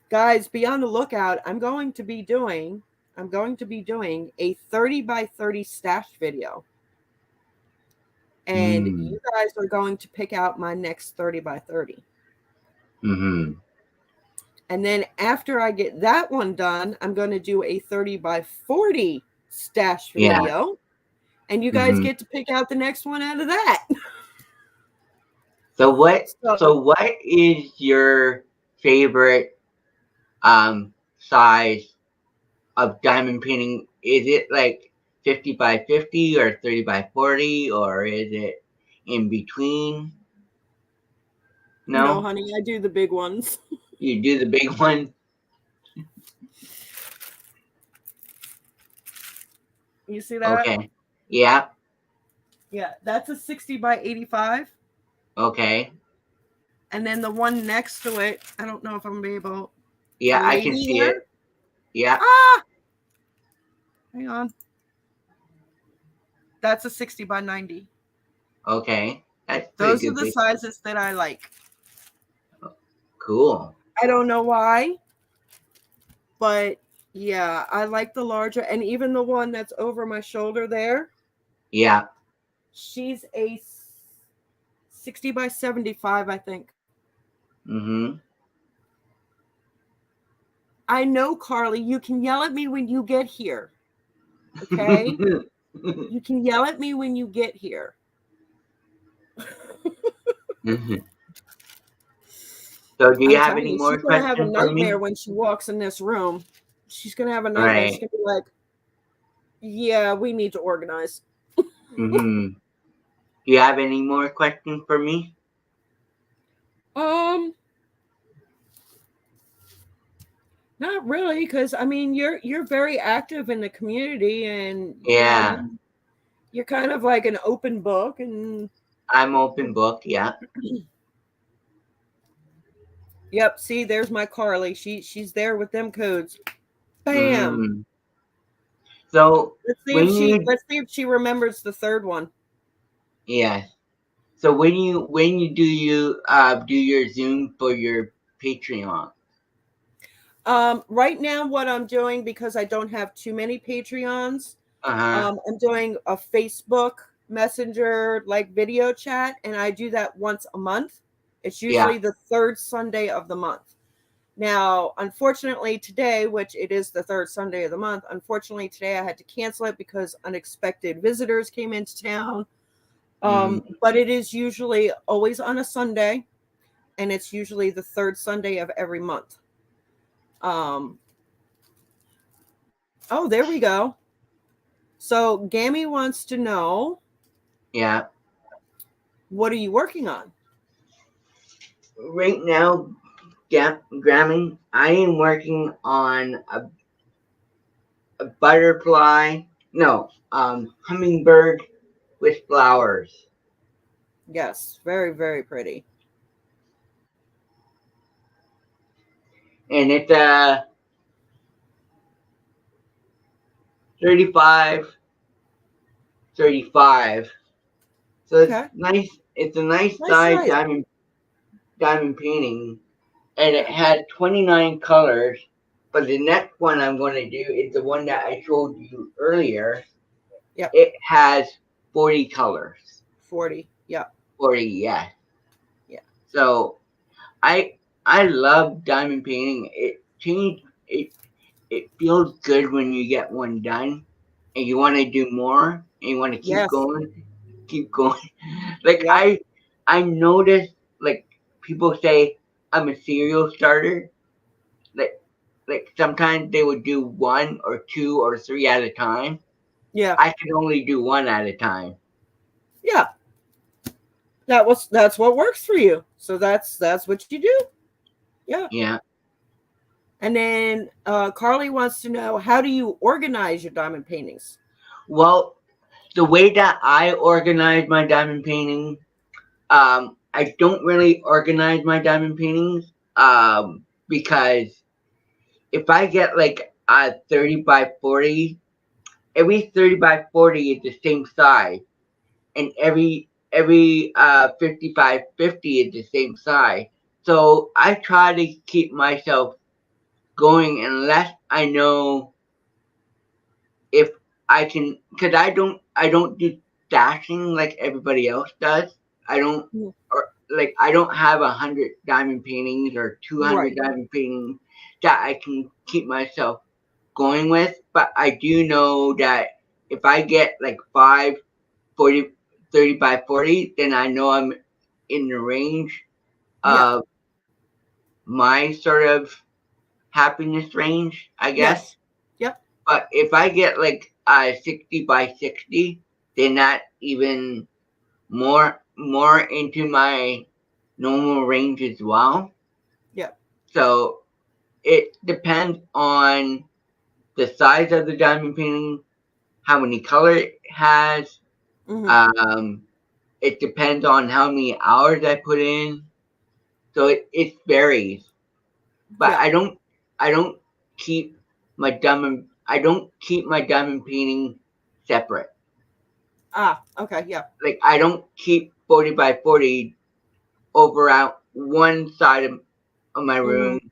guys, be on the lookout. I'm going to be doing I'm going to be doing a 30 by 30 stash video. And you guys are going to pick out my next 30 by 30. Mm-hmm. And then after I get that one done, I'm going to do a 30 by 40 stash Yeah. video. And you guys get to pick out the next one out of that. So what is your favorite size of diamond painting? Is it like 50 by 50 or 30 by 40, or is it in between? No, honey, I do the big ones. you do the big one. You see that? Okay. Yeah. Yeah, that's a 60 by 85. Okay. And then the one next to it, I don't know if I'm going to be able. Yeah, I can see it. Yeah. Ah! Hang on. That's a 60 by 90. Okay. That's Those are the sizes that I like. Cool. I don't know why, but yeah, I like the larger. And even the one that's over my shoulder there. Yeah. She's a 60 by 75, I think. Mm-hmm. I know, Carly, you can yell at me when you get here. Okay? You can yell at me when you get here. So do you have any more questions for me? She's going to have a nightmare when she walks in this room. She's going to have a nightmare. Right. She's going to be like, yeah, we need to organize. Mm-hmm. Do you have any more questions for me? Not really, because I mean you're very active in the community, and Yeah, you're kind of like an open book, and I'm open book. Yeah. Yep. See, there's my Carly. She's there with them codes. Bam. Mm. So let's see if she remembers the third one. Yeah. So when you do your Zoom for your Patreon? Right now, what I'm doing, because I don't have too many Patreons, Uh-huh. I'm doing a Facebook Messenger like video chat, and I do that once a month. It's usually the third Sunday of the month. Now, unfortunately, today, which it is the third Sunday of the month, unfortunately, today I had to cancel it because unexpected visitors came into town. But it is usually always on a Sunday, and it's usually the third Sunday of every month. Oh, there we go. So Gammy wants to know. Yeah. What are you working on? Right now, Grammy, I am working on a butterfly. No, hummingbird with flowers. Yes, very, very pretty. And it's 35. So it's nice. It's a nice size diamond painting, and it had 29 colors. But the next one I'm going to do is the one that I showed you earlier. Yep. It has 40 colors. 40. Yep. 40. Yeah. Yeah. So I love diamond painting. It feels good when you get one done, and you want to do more, and you want to keep going. Like I noticed, like people say I'm a serial starter. Like sometimes they would do 1 or 2 or 3 at a time. Yeah. I can only do 1 at a time. Yeah. That's what works for you. So that's what you do. Yeah. Yeah. And then Carly wants to know, how do you organize your diamond paintings? Well, the way that I organize my diamond painting, I don't really organize my diamond paintings because if I get like a 30 by 40, every 30 by 40 is the same size, and every 50 by 50 is the same size. So I try to keep myself going unless I know if I can, because I don't do stashing like everybody else does. I don't, Mm. or like I don't have 100 diamond paintings or 200 Right. diamond paintings that I can keep myself going with. But I do know that if I get like 5, 40, 30 by 40, then I know I'm in the range Yeah. of my sort of happiness range, I guess. Yes. Yep. But if I get like 60 by 60, then that even more into my normal range as well. Yep. So it depends on the size of the diamond painting, how many color it has. Hmm. Um, it depends on how many hours I put in. So it varies. But Yeah. I don't keep my diamond painting separate. Ah. Okay. Yeah. Like I don't keep 40 by 40 over out one side of my Hmm. room.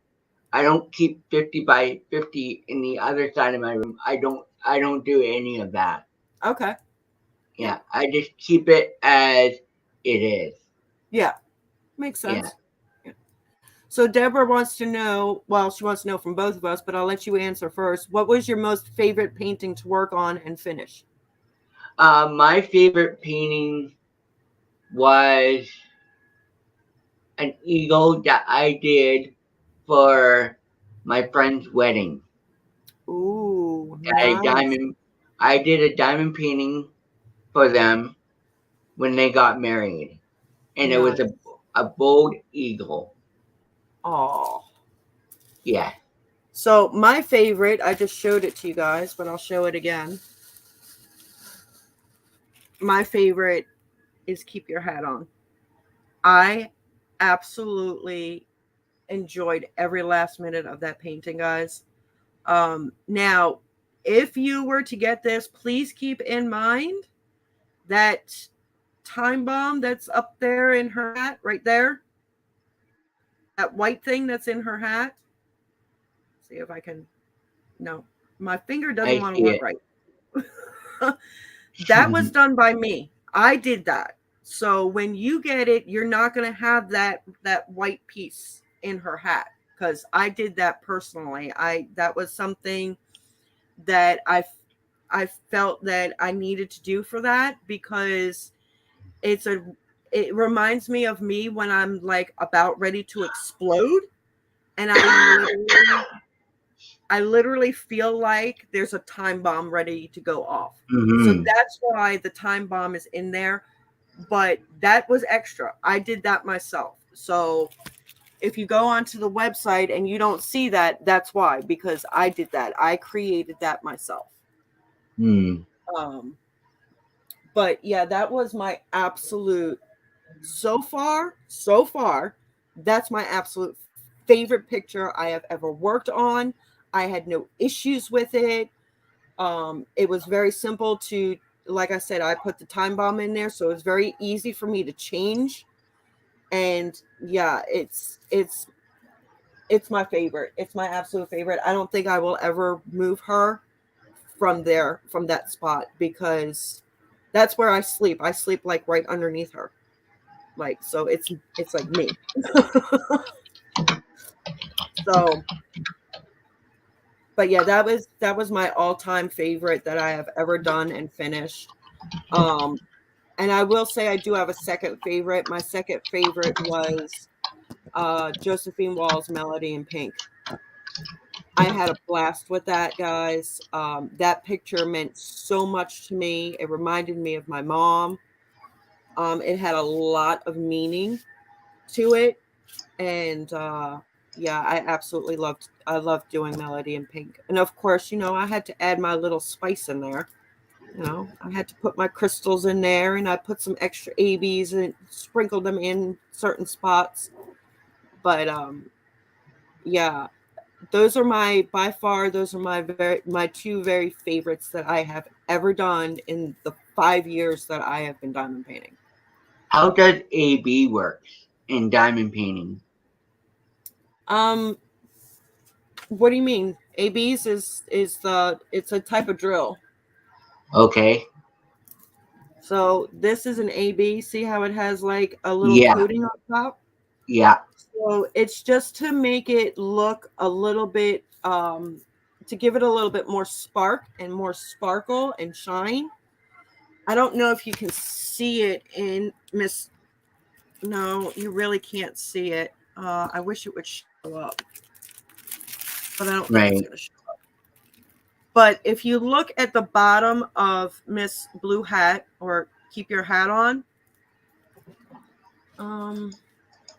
I don't keep 50 by 50 in the other side of my room. I don't do any of that. Okay. Yeah. Yeah, I just keep it as it is. Yeah. Makes Yeah. sense. Yeah. So Deborah wants to know. Well, she wants to know from both of us, but I'll let you answer first. What was your most favorite painting to work on and finish? My favorite painting was an eagle that I did for my friend's wedding. Ooh, A nice. diamond. I did a diamond painting for them when they got married, and it was Nice. a bold eagle. Oh. Yeah. So my favorite, I just showed it to you guys, but I'll show it again. My favorite is Keep Your Hat On. I absolutely enjoyed every last minute of that painting, guys. Now, if you were to get this, please keep in mind that time bomb that's up there in her hat, right there. That white thing that's in her hat. See if I can. No, my finger doesn't I want to see work it. right. That was done by me. I did that. So when you get it, you're not going to have that white piece in her hat because I did that personally. I that was something that I felt that I needed to do for that because it's a it reminds me of me when I'm like about ready to explode and I literally feel like there's a time bomb ready to go off. So Hmm. that's why the time bomb is in there. But that was extra. I did that myself. So if you go onto the website and you don't see that, that's why, because I did that. I created that myself. Hmm. Um, but yeah, that was my absolute so far, that's my absolute favorite picture I have ever worked on. I had no issues with it. It was very simple to, like I said, I put the time bomb in there, so it was very easy for me to change. And yeah, it's my favorite. It's my absolute favorite. I don't think I will ever move her from that spot because that's where I sleep. I sleep like right underneath her. Like so it's like me. So but yeah, that was my all-time favorite that I have ever done and finished. Um and I will say I do have a second favorite. My second favorite was Josephine Wall's Melody in Pink. I had a blast with that, guys. That picture meant so much to me. It reminded me of my mom. It had a lot of meaning to it, and yeah, I loved doing Melody in Pink. And of course, I had to add my little spice in there. I had to put my crystals in there, and I put some extra ABs and sprinkled them in certain spots. But yeah, those are my two very favorites that I have ever done in the 5 years that I have been diamond painting. How does AB work in diamond painting? Um, what do you mean? ABs is it's a type of drill. Okay. So this is an AB. See how it has like a little Yeah. coating on top? Yeah. So it's just to make it look a little bit, to give it a little bit more spark and more sparkle and shine. I don't know if you can see it in Miss. No, you really can't see it. I wish it would show up, but I don't think it's Right. going to show up. But if you look at the bottom of Miss Blue Hat or Keep Your Hat On,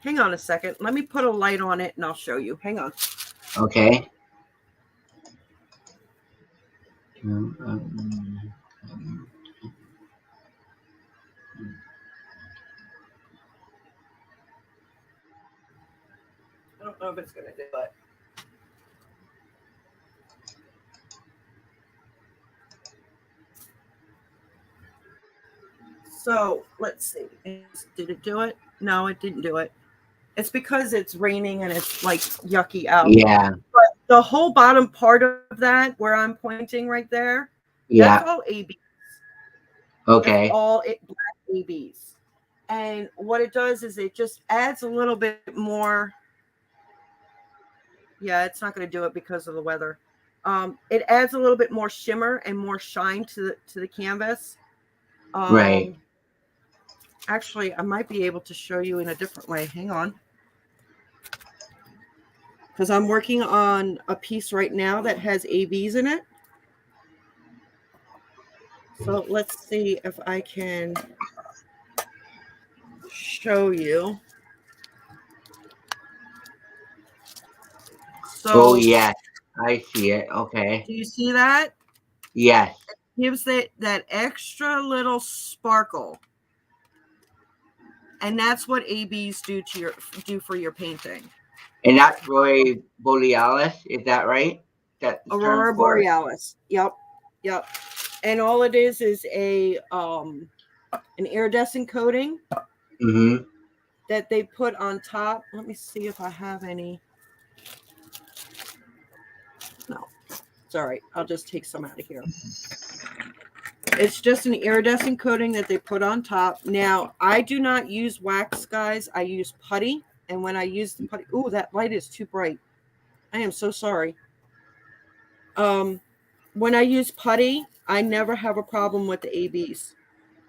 hang on a second. Let me put a light on it and I'll show you. Hang on. Okay. I don't know if it's going to do it. So let's see. Did it do it? No, it didn't do it. It's because it's raining and it's like yucky out. Yeah. But the whole bottom part of that, where I'm pointing right there, that's Yeah. all ABs. That's Okay. all black ABs. And what it does is it just adds a little bit more. Yeah, it's not going to do it because of the weather. It adds a little bit more shimmer and more shine to the canvas. Right. Actually, I might be able to show you in a different way. Hang on. Because I'm working on a piece right now that has ABs in it. So let's see if I can show you. So, Oh, yes. I see it. Okay. do you see that? Yes. It gives it that extra little sparkle. And that's what ABs do for your painting. And that's Roy Borealis, is that right? That's the term Aurora for it? Borealis. Yep. And all it is a an iridescent coating Mm-hmm. that they put on top. Let me see if I have any. No, it's all right. I'll just take some out of here. It's just an iridescent coating that they put on top. Now, I do not use wax, guys. I use putty. And when I use the putty, oh, that light is too bright. I am so sorry. When I use putty, I never have a problem with the ABs.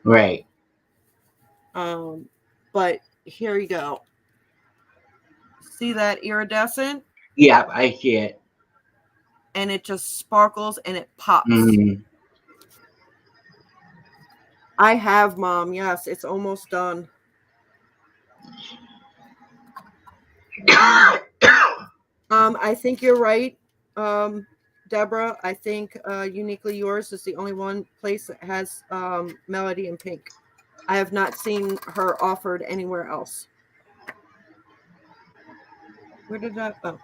Right. But here you go. See that iridescent? Yeah, I see it. And it just sparkles and it pops. Mm-hmm. I have, Mom. Yes, it's almost done. I think you're right, Deborah. I think Uniquely Yours is the only one place that has Melody in pink. I have not seen her offered anywhere else. Where did that? Oh.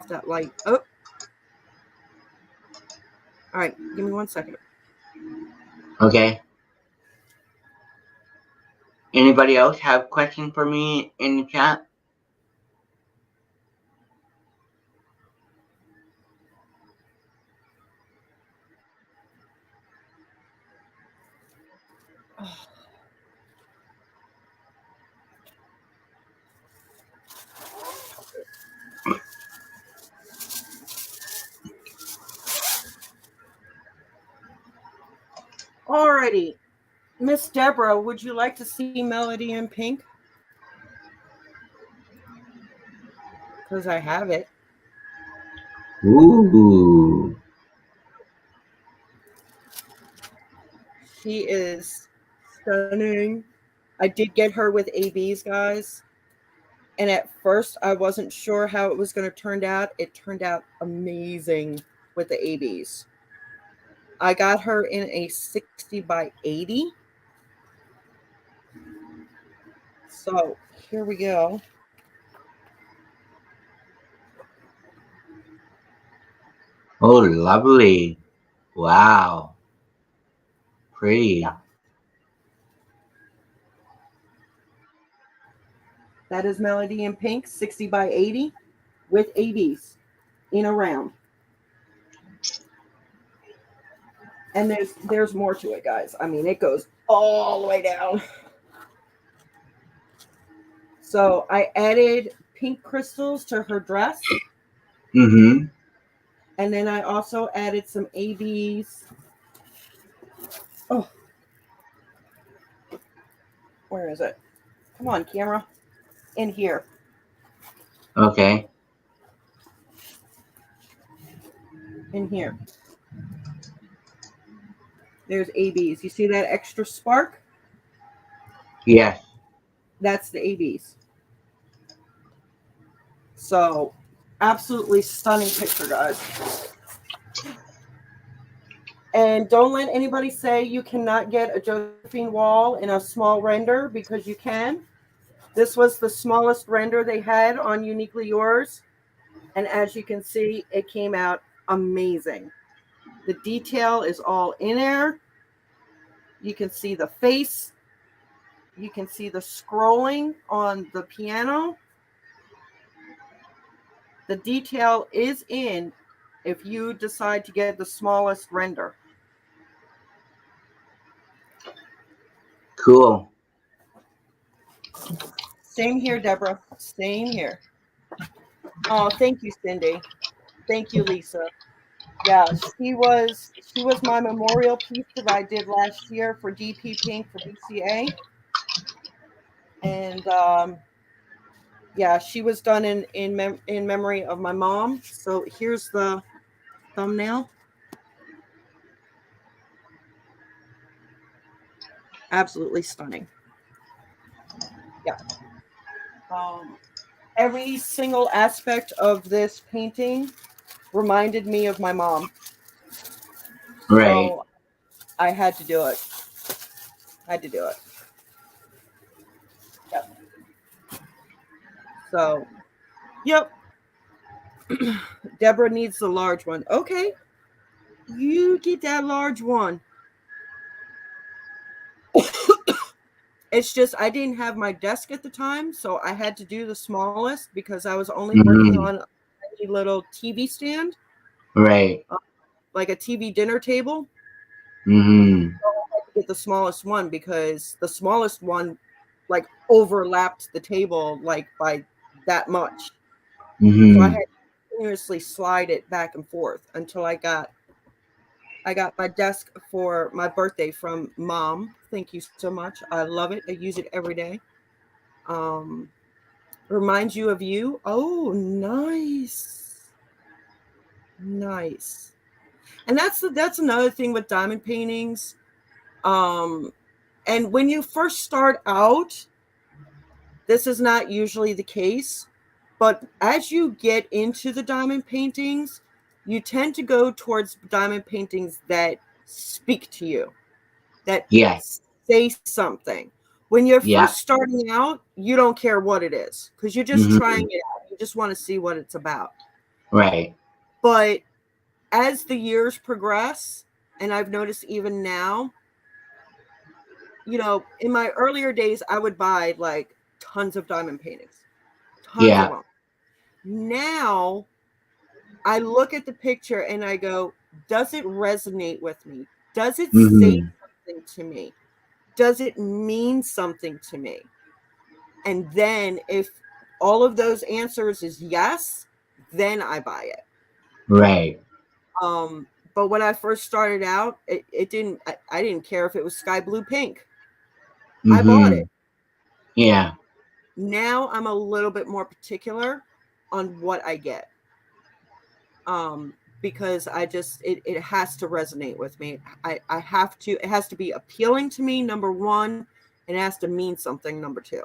That light. Oh. All right. Give me 1 second. Okay. Anybody else have questions for me in the chat? Oh. Alrighty. Miss Deborah, would you like to see Melody in pink? Because I have it. Ooh. She is stunning. I did get her with ABs, guys. And at first, I wasn't sure how it was going to turn out. It turned out amazing with the ABs. I got her in a 60 by 80. So here we go. Oh, lovely. Wow. Pretty. Yeah. That is Melody in Pink, 60 by 80 with ABs in a round. And there's more to it, guys. I mean, it goes all the way down. So I added pink crystals to her dress. Mm-hmm. And then I also added some ABs. Oh, where is it? Come on, camera. In here. Okay. In here. There's ABs. You see that extra spark? Yes. That's the ABs. So, absolutely stunning picture, guys. And don't let anybody say you cannot get a Josephine wall in a small render, because you can. This was the smallest render they had on Uniquely Yours. And as you can see, it came out amazing. The detail is all in there. You can see the face. You can see the scrolling on the piano. The detail is in if you decide to get the smallest render. Cool. Same here, Deborah. Same here. Oh, thank you, Cindy. Thank you, Lisa. Yeah, she was my memorial piece that I did last year for DP Pink for BCA. And yeah, she was done in memory of my mom. So here's the thumbnail. Absolutely stunning. Yeah. Every single aspect of this painting reminded me of my mom. Right. So I had to do it. Had to do it. Yep. So, yep. Deborah needs the large one. Okay. You get that large one. It's just I didn't have my desk at the time, so I had to do the smallest because I was only working Mm-hmm. on a little TV stand, Right. like a TV dinner table. Mm-hmm. So I had to get the smallest one because the smallest one like overlapped the table like by that much. So I Mm-hmm. had to continuously slide it back and forth until I got my desk for my birthday from Mom. Thank you so much. I love it. I use it every day. Um, reminds you of you. Oh, nice. Nice. And that's another thing with diamond paintings. And when you first start out, this is not usually the case, but as you get into the diamond paintings, you tend to go towards diamond paintings that speak to you, that Yeah. say something. When you're Yeah. first starting out, you don't care what it is because you're just Mm-hmm. trying it out. You just want to see what it's about. Right. But as the years progress, and I've noticed even now, in my earlier days, I would buy like tons of diamond paintings, tons of Yeah. them. Now I look at the picture and I go, does it resonate with me? Does it say Mm-hmm. something to me? Does it mean something to me? And then if all of those answers is yes, then I buy it. Right. But when I first started out, it didn't, I didn't care if it was sky blue pink. I bought Mm-hmm. it. Yeah. Now I'm a little bit more particular on what I get. Because I just it has to resonate with me. I have to, it has to be appealing to me, number one, and it has to mean something, number two.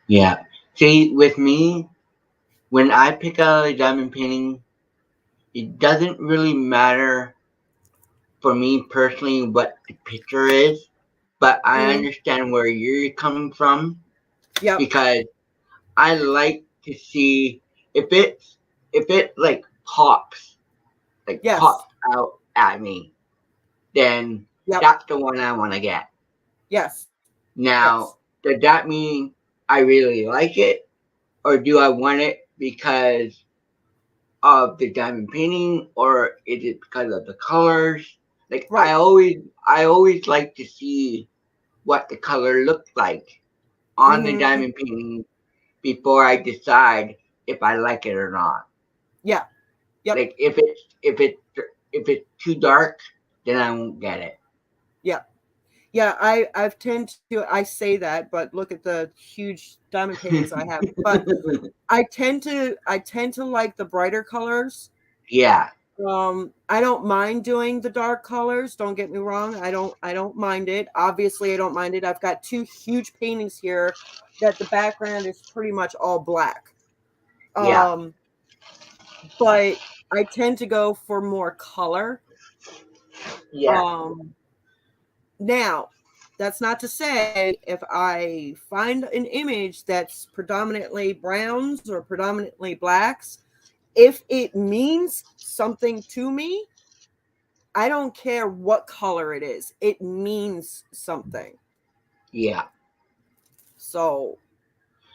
Yeah. See, with me, when I pick out a diamond painting, it doesn't really matter for me personally what the picture is, but I Mm, understand where you're coming from yep. because I like to see if it like Yes. pops out at me, then Yep. that's the one I want to get. Yes. Yes. Now, does that mean I really like it, or do I want it because of the diamond painting, or is it because of the colors? Like Right. I always like to see what the color looks like on the Mm-hmm. diamond painting before I decide if I like it or not. Yeah. Yep. Like if it's too dark, then I won't get it. Yeah. Yeah. I've tend to I say that, but look at the huge diamond paintings I have. But I tend to like the brighter colors. Yeah, I don't mind doing the dark colors. Don't get me wrong. I don't mind it. Obviously, I don't mind it. I've got two huge paintings here that the background is pretty much all black. yeah, Um, but I tend to go for more color. yeah. Um, now, that's not to say if I find an image that's predominantly browns or predominantly blacks, if it means something to me, I don't care what color it is. It means something. Yeah. So,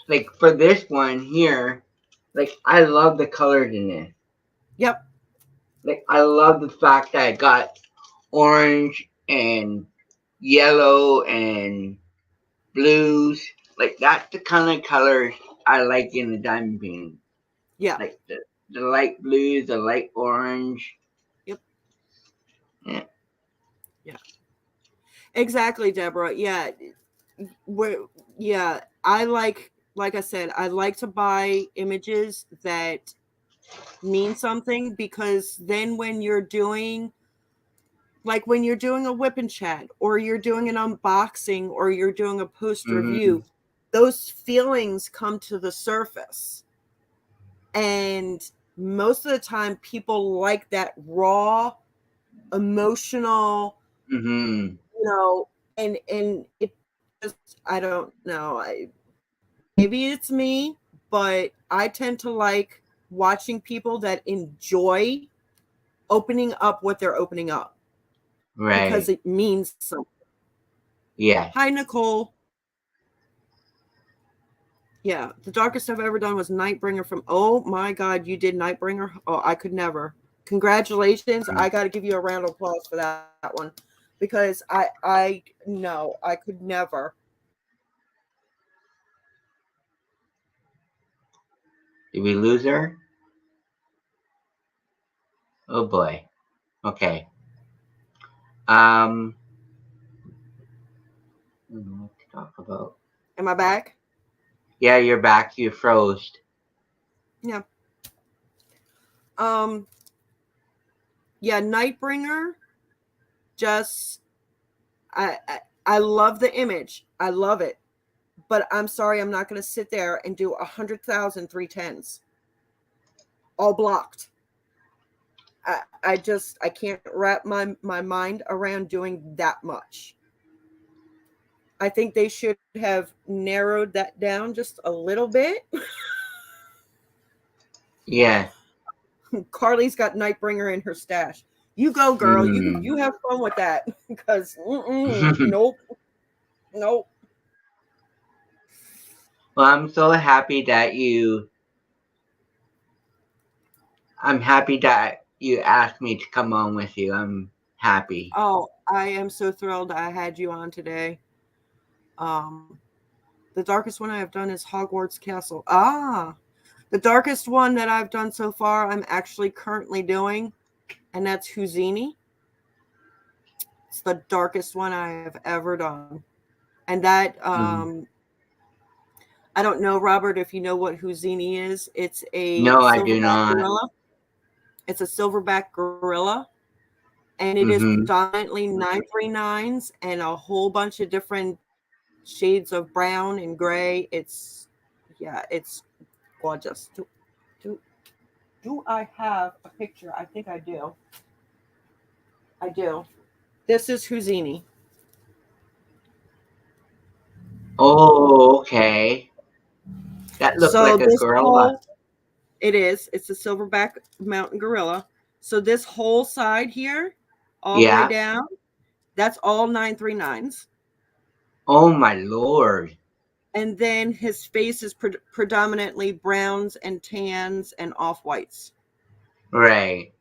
Like for this one here, like I love the colors in this. yep. Like I love the fact that I got orange and yellow and blues. Like that's the kind of colors I like in the diamond painting. Yeah. Like the light blues, the light orange. Yep. Yeah. Yeah. Exactly, Deborah. Yeah. Where yeah, like I said, I like to buy images that mean something, because then when you're doing a whip and chat, or you're doing an unboxing, or you're doing a post Mm-hmm. review, those feelings come to the surface. And most of the time people like that raw, emotional, Mm-hmm. and it just, I don't know. Maybe it's me, but I tend to like watching people that enjoy opening up what they're opening up, because Right. it means something. Yeah. Hi, Nicole. Yeah, the darkest I've ever done was Nightbringer from. Oh my God, you did Nightbringer? Oh, I could never. Congratulations! I got to give you a round of applause for that one, because I no, I could never. Did we lose her? Oh boy. Okay. Um. I don't know what to talk about. Am I back? Yeah, you're back. You froze. Yeah. Um. Yeah, Nightbringer. Just I love the image. I love it. But I'm sorry, I'm not going to sit there and do 100,000 310s all blocked. I can't wrap my mind around doing that much. I think they should have narrowed that down just a little bit. Yeah. Carly's got Nightbringer in her stash. You go, girl. You Mm. you have fun with that, because nope, nope. Well, I'm so happy that you. I'm happy that you asked me to come on with you. I'm happy. Oh, I am so thrilled I had you on today. Um, the darkest one I have done is Hogwarts Castle. The darkest one that I've done so far, I'm actually currently doing, and that's Houdini. It's the darkest one I have ever done. And that, Mm. I don't know, Robert, if you know what Houdini is. It's a No, I do silverback not. gorilla. It's a silverback gorilla, and it is Mm-hmm. predominantly 939s and a whole bunch of different shades of brown and gray. It's gorgeous. Do, do I have a picture? I think I do. I do. This is Houdini. Oh, okay. That looked So like a this gorilla. whole it is. It's a silverback mountain gorilla. So this whole side here, all the way Yeah. down, that's all 939s. Oh my lord. And then his face is predominantly browns and tans and off-whites. Right.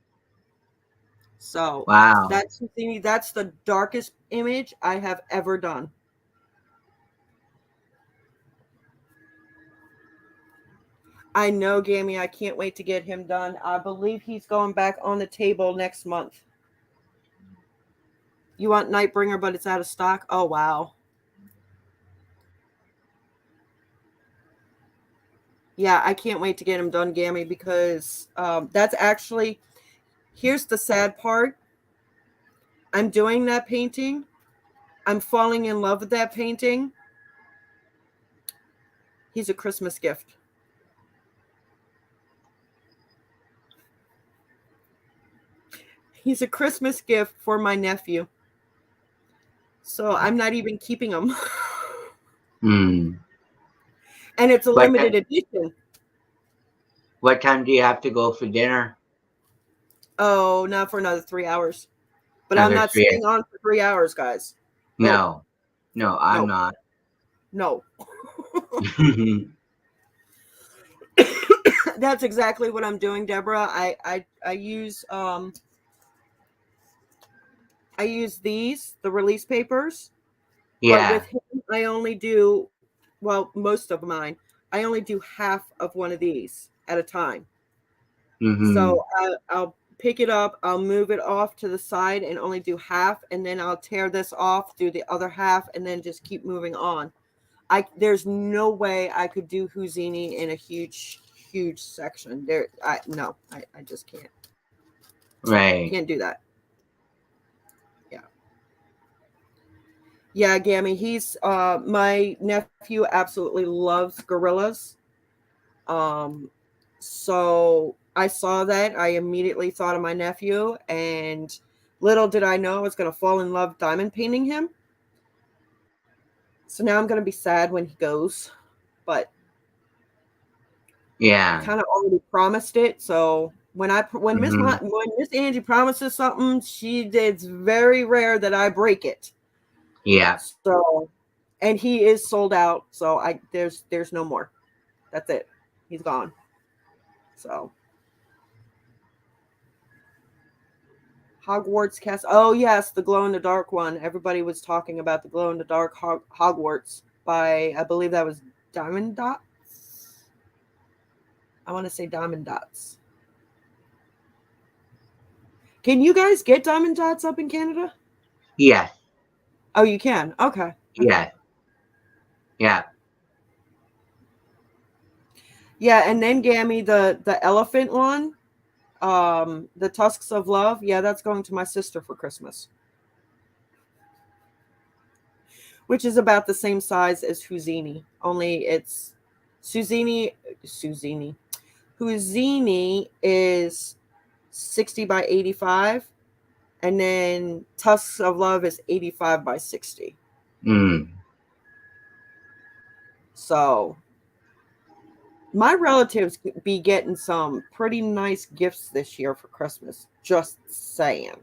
So Wow. that's the darkest image I have ever done. I know, Gammy. I can't wait to get him done. I believe he's going back on the table next month. You want Nightbringer, but it's out of stock? Oh, wow. Yeah, I can't wait to get him done, Gammy, because that's actually, here's the sad part. I'm doing that painting. I'm falling in love with that painting. He's a Christmas gift. He's a Christmas gift for my nephew. So I'm not even keeping him. Hmm. And it's a What limited edition. what time do you have to go for dinner? Oh, not for another 3 hours. But I'm Another not 3. staying on for 3 hours, guys. Nope. No. No, I'm Nope. not. No. That's exactly what I'm doing, Deborah. I use these, the release papers, but Yeah. with him I only do, well, most of mine, I only do half of one of these at a time. Mm-hmm. So I'll pick it up, I'll move it off to the side and only do half, and then I'll tear this off, do the other half, and then just keep moving on. There's no way I could do Houdini in a huge section. I just can't. Right. Can't do that. Yeah. Yeah, Gammy, he's my nephew absolutely loves gorillas. So I saw that. I immediately thought of my nephew, and little did I know I was going to fall in love diamond painting him. So now I'm going to be sad when he goes, but Yeah. kind of already promised it. So when Miss Angie promises something, it's very rare that I break it. Yeah. So, and he is sold out. So there's no more. That's it. He's gone. So Hogwarts cast. Oh yes, the glow in the dark one. Everybody was talking about the glow in the dark Hogwarts by, I believe that was Diamond Dotz. I want to say Diamond Dotz. Can you guys get Diamond Dotz up in Canada? Yes. Oh, you can. Okay. Yes. Yeah. Yeah, and then Gammy, the elephant one, the Tusks of Love. Yeah, that's going to my sister for Christmas, which is about the same size as Houdini. Only it's Houdini is 60 by 85, and then Tusks of Love is 85 by 60. Mm. So my relatives be getting some pretty nice gifts this year for Christmas. Just saying.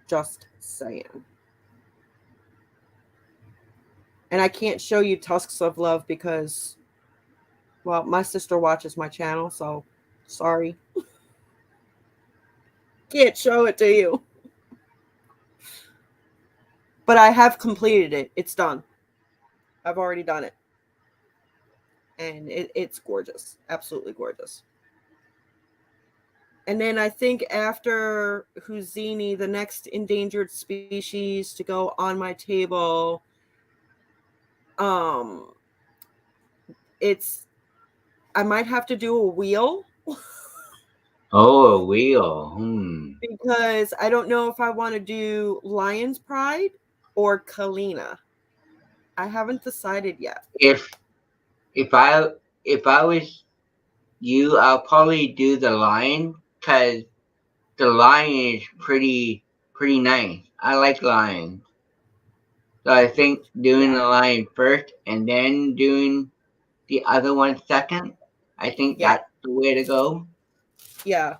Just saying. And I can't show you Tusks of Love because, well, my sister watches my channel, so sorry. Can't show it to you. But I have completed it. It's done. I've already done it. And it's gorgeous. Absolutely gorgeous. And then I think after Houdini, the next endangered species to go on my table, I might have to do a wheel. Oh, a wheel. Because I don't know if I want to do Lion's Pride or Kalina. I haven't decided yet. If I was you, I'll probably do the lion because the lion is pretty nice. I like lions. So I think doing the lion first and then doing the other one second, I think that's the way to go. Yeah.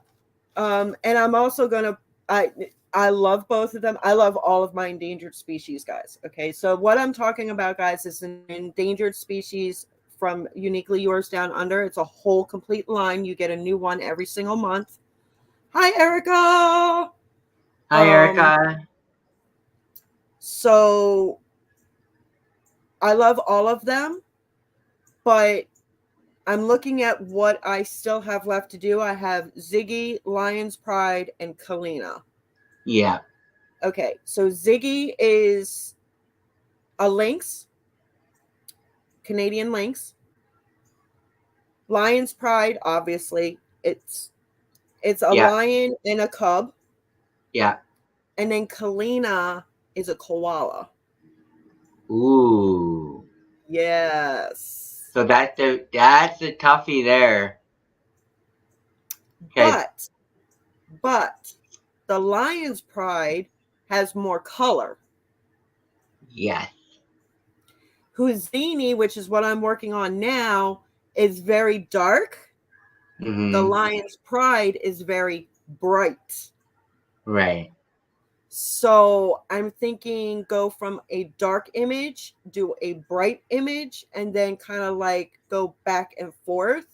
And I'm also gonna I love both of them. I love all of my endangered species, guys. Okay, so what I'm talking about, guys, is an endangered species from Uniquely Yours Down Under. It's a whole complete line. You get a new one every single month. Hi, Erica. Hi, Erica. So I love all of them, but I'm looking at what I still have left to do. I have Ziggy, Lion's Pride, and Kalina. Yeah. Okay, so Ziggy is a lynx, Canadian lynx. Lion's Pride, obviously, it's a lion and a cub. Yeah. And then Kalina is a koala. Ooh. Yes. So that's a toughie there. But the Lion's Pride has more color. Yes. Houdini, which is what I'm working on now, is very dark. Mm-hmm. The Lion's Pride is very bright. Right. So I'm thinking go from a dark image, do a bright image, and then kind of like go back and forth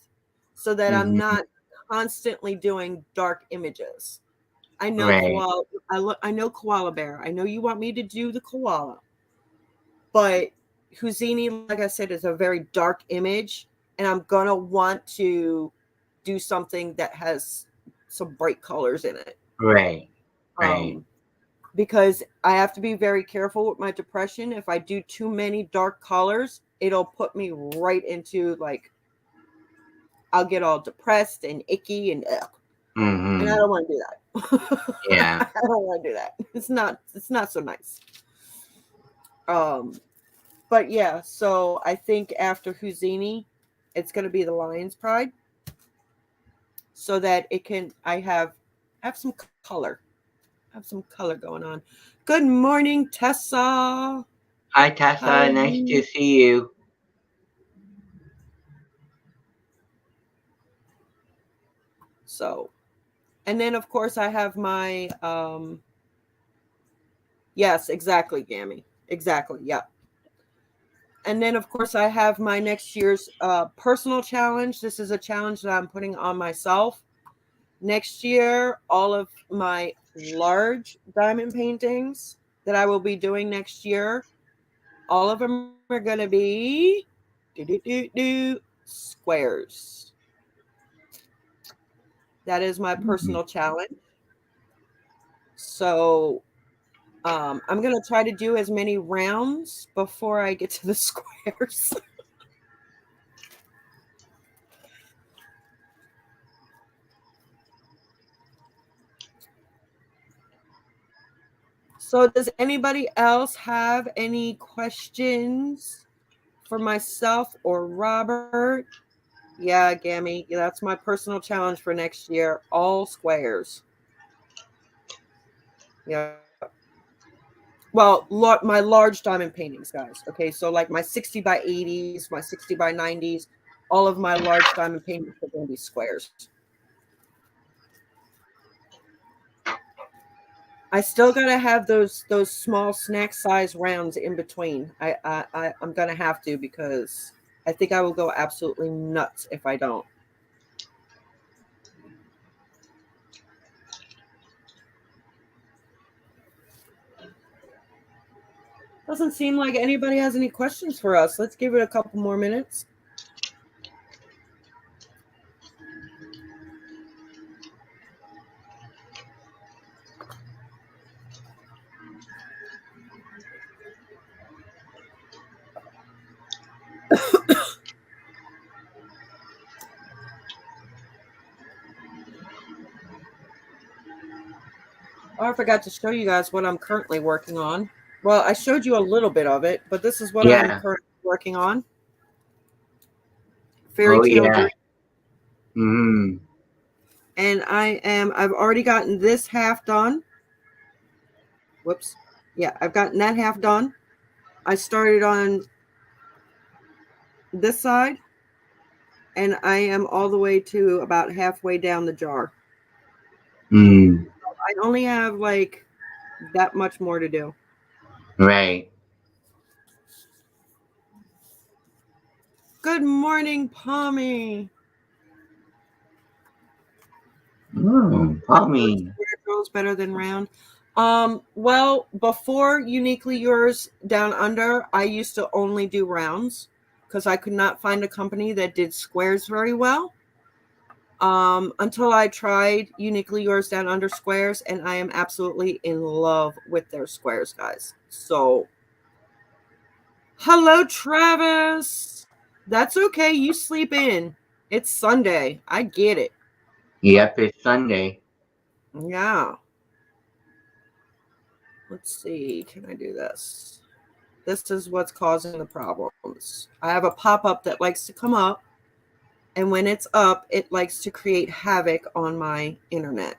so that I'm not constantly doing dark images. I know koala. I know koala bear. I know you want me to do the koala, but Houdini, like I said, is a very dark image, and I'm gonna want to do something that has some bright colors in it. Right. Right. Because I have to be very careful with my depression. If I do too many dark colors, it'll put me right into like I'll get all depressed and icky and and I don't want to do that. Yeah. I don't want to do that. It's not so nice. But yeah, so I think after Houdini, it's gonna be the Lion's Pride. So that it can I have some color. Have some color going on. Good morning, Tessa. Hi, Tessa. Hi. Nice to see you. So, and then of course I have my yes, exactly, Gammy. Exactly. Yeah. And then of course I have my next year's personal challenge. This is a challenge that I'm putting on myself. Next year, all of my large diamond paintings that I will be doing next year, all of them are going to be squares. That is my personal challenge. So I'm going to try to do as many rounds before I get to the squares. So does anybody else have any questions for myself or Robert? Yeah, Gammy, that's my personal challenge for next year. All squares. Yeah. Well, my large diamond paintings, guys. Okay, so like my 60 by 80s, my 60 by 90s, all of my large diamond paintings are going to be squares. I still gotta have those small snack size rounds in between. I'm gonna have to because I think I will go absolutely nuts if I don't. Doesn't seem like anybody has any questions for us. Let's give it a couple more minutes. Oh, I forgot to show you guys what I'm currently working on. Well, I showed you a little bit of it, but this is what I'm currently working on. Fairy Tale Dream. And I've already gotten this half done. Whoops. Yeah, I've gotten that half done. I started on this side, and I am all the way to about halfway down the jar. I only have like that much more to do. Right. Good morning, Pommy. Pommy. Square girls better than round. Well, before Uniquely Yours Down Under, I used to only do rounds because I could not find a company that did squares very well. Until I tried Uniquely Yours Down Under squares, and I am absolutely in love with their squares, guys. So, hello, Travis. That's okay. You sleep in. It's Sunday. I get it. Yep, it's Sunday. Yeah. Let's see. Can I do this? This is what's causing the problems. I have a pop-up that likes to come up, and when it's up, it likes to create havoc on my internet.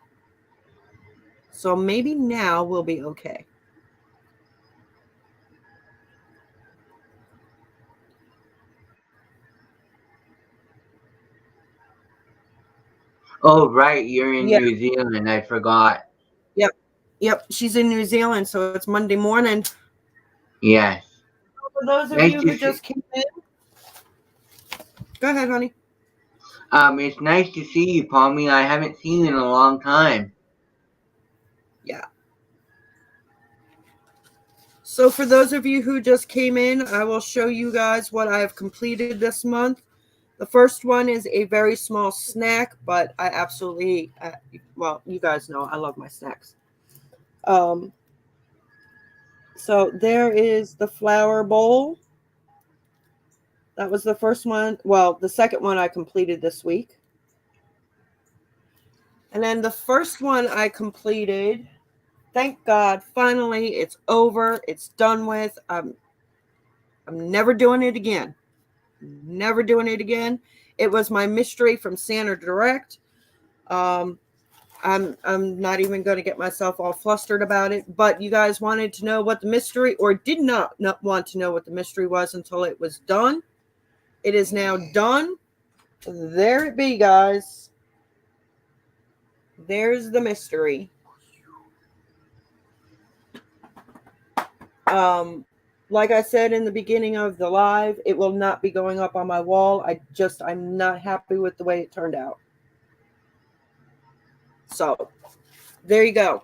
So maybe now we'll be okay. Oh, right. You're in Yeah. New Zealand. I forgot. Yep. She's in New Zealand, so it's Monday morning. Yes. For those of Nice you to who see. just came in, go ahead, honey. It's nice to see you, Pommy. I haven't seen you in a long time. Yeah. So for those of you who just came in, I will show you guys what I have completed this month. The first one is a very small snack, but I absolutely, well, you guys know I love my snacks. So there is the flour bowl. That was the first one. Well, the second one I completed this week. And then the first one I completed, thank God, finally it's over. It's done with. I'm never doing it again. Never doing it again. It was my mystery from Santa Direct. I'm not even going to get myself all flustered about it, but you guys wanted to know what the mystery, or did not want to know what the mystery was until it was done. It is now done. There it be, guys. There's the mystery. Like I said in the beginning of the live, it will not be going up on my wall. I'm not happy with the way it turned out. So there you go.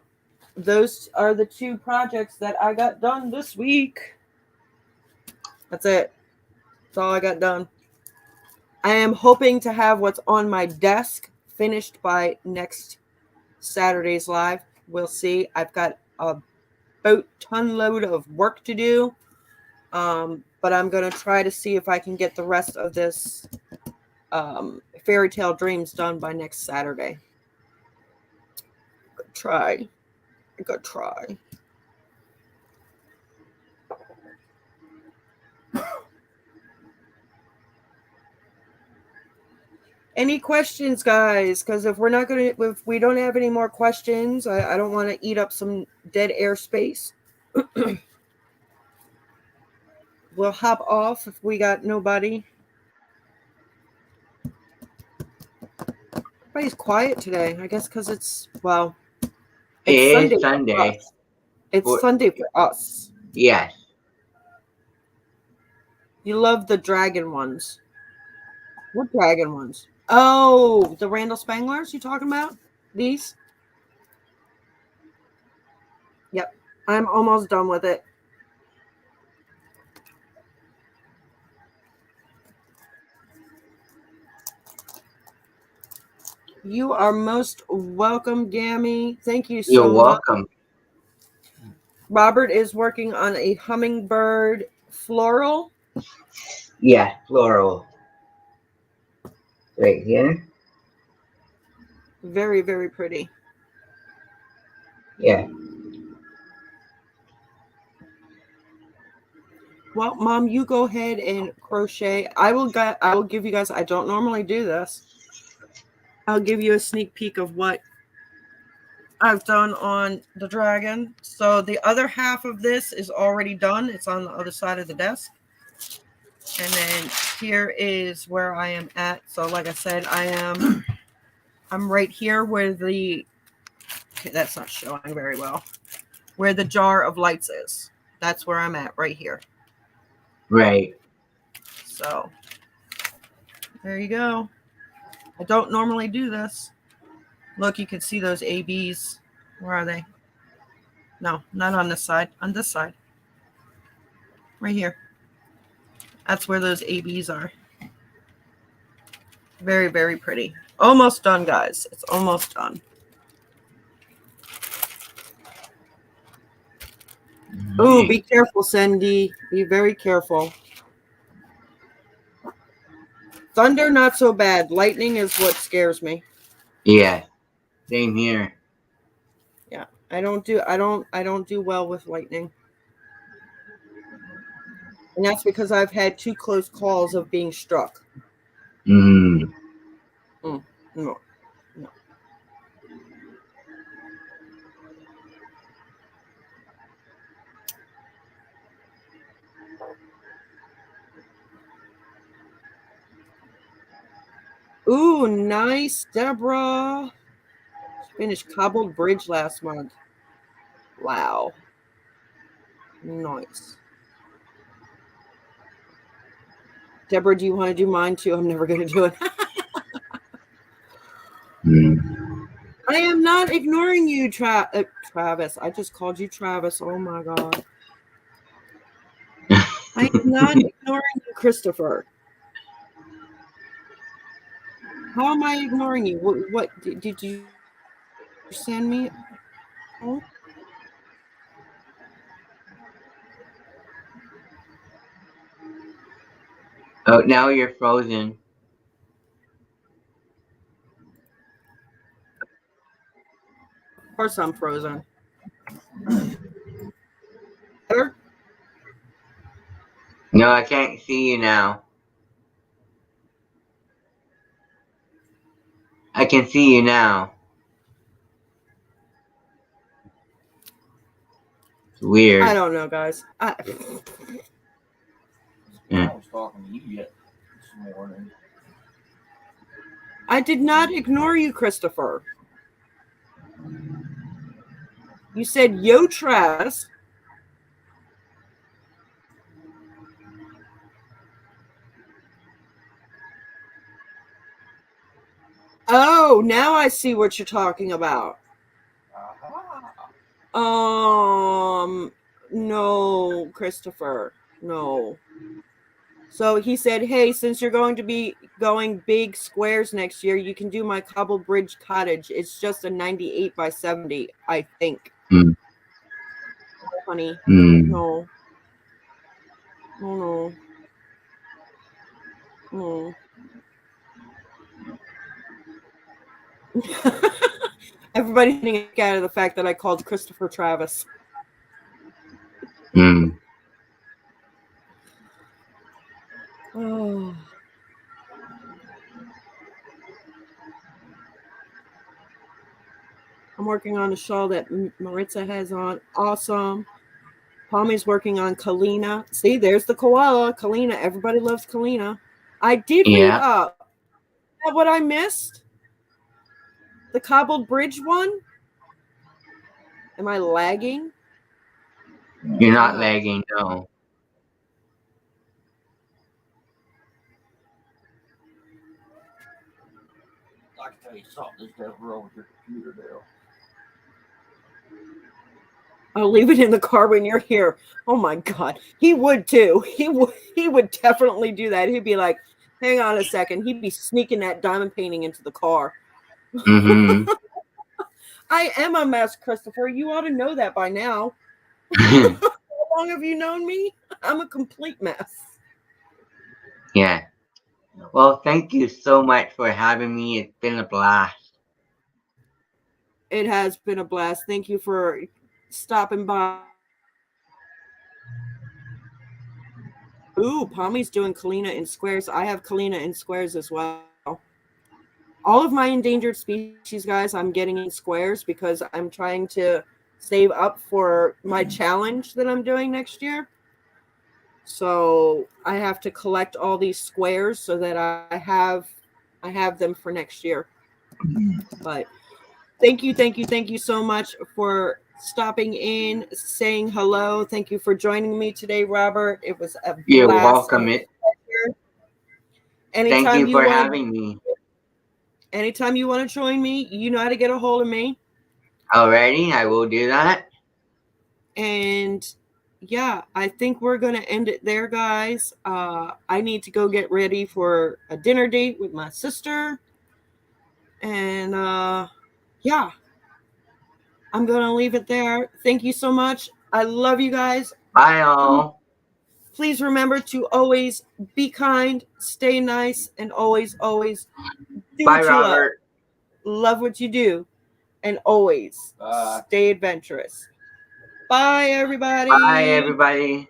Those are the two projects that I got done this week. That's it. That's all I got done. I am hoping to have what's on my desk finished by next Saturday's live. We'll see. I've got a ton load of work to do. But I'm going to try to see if I can get the rest of this Fairy Tale Dreams done by next Saturday. Try. Any questions, guys? Because if we don't have any more questions, I don't want to eat up some dead air space. We'll hop off if we got nobody. Everybody's quiet today. I guess because it's Sunday. It's Sunday for us. Yes. You love the dragon ones. What dragon ones? Oh, the Randall Spanglers you talking about? These? Yep. I'm almost done with it. You are most welcome, Gammy. Thank you so much. You're welcome. Robert is working on a hummingbird floral. Yeah, floral. Right here. Very, very pretty. Yeah. Well, Mom, you go ahead and crochet. I will give you guys, I don't normally do this. I'll give you a sneak peek of what I've done on the dragon. So the other half of this is already done. It's on the other side of the desk. And then here is where I am at. So like I said, I'm right here where okay, that's not showing very well. where the jar of lights is. That's where I'm at right here. Right. So there you go. I don't normally do this. Look, you can see those ABs. Where are they? No, not on this side. On this side. Right here. That's where those ABs are. Very, very pretty. Almost done, guys. It's almost done. Ooh, be careful, Cindy. Be very careful. Thunder, not so bad. Lightning is what scares me. Yeah. Same here. Yeah, I don't do well with lightning. And that's because I've had 2 close calls of being struck. Mm. No. Ooh, nice, Deborah. Finished cobbled bridge last month. Wow. Nice. Deborah, do you want to do mine too? I'm never going to do it. I am not ignoring you, Travis. I just called you Travis. Oh my God. I am not ignoring you, Christopher. How am I ignoring you? What did you send me? Oh. Oh, now you're frozen. Of course I'm frozen. Better? No, I can't see you now. I can see you now. It's weird. I don't know, guys. I was talking to you yet this morning. I did not ignore you, Christopher. You said, yo, Travis. Oh, now I see what you're talking about. No, Christopher. No. So he said, hey, since you're going to be going big squares next year, you can do my cobble bridge cottage. It's just a 98 by 70, I think. Honey. No. No. No. Everybody's getting out of the fact that I called Christopher Travis. Oh. I'm working on a shawl that Maritza has on. Awesome. Palmy's working on Kalina. See, there's the koala. Kalina. Everybody loves Kalina. I did read up. Is that what I missed? The cobbled bridge one? Am I lagging? You're not lagging, no. I can tell you something. This does wrong with your computer now. I'll leave it in the car when you're here. Oh my God. He would too. He would definitely do that. He'd be like, hang on a second. He'd be sneaking that diamond painting into the car. Mm-hmm. I am a mess, Christopher. You ought to know that by now. How long have you known me? I'm a complete mess. Yeah. Well, thank you so much for having me. It's been a blast. It has been a blast. Thank you for stopping by. Ooh, Palmy's doing Kalina in squares. I have Kalina in squares as well. All of my endangered species, guys, I'm getting in squares because I'm trying to save up for my challenge that I'm doing next year. So I have to collect all these squares so that I have them for next year. But thank you so much for stopping in, saying hello. Thank you for joining me today, Robert. It was a You're blast. welcome. Thank you for having me. Anytime you want to join me, you know how to get a hold of me. Alrighty, I will do that. And yeah, I think we're going to end it there, guys. I need to go get ready for a dinner date with my sister. And yeah, I'm going to leave it there. Thank you so much. I love you guys. Bye, all. Please remember to always be kind, stay nice, and always do Bye, what you love. Robert. Love what you do, and always stay adventurous. Bye, everybody. Bye, everybody.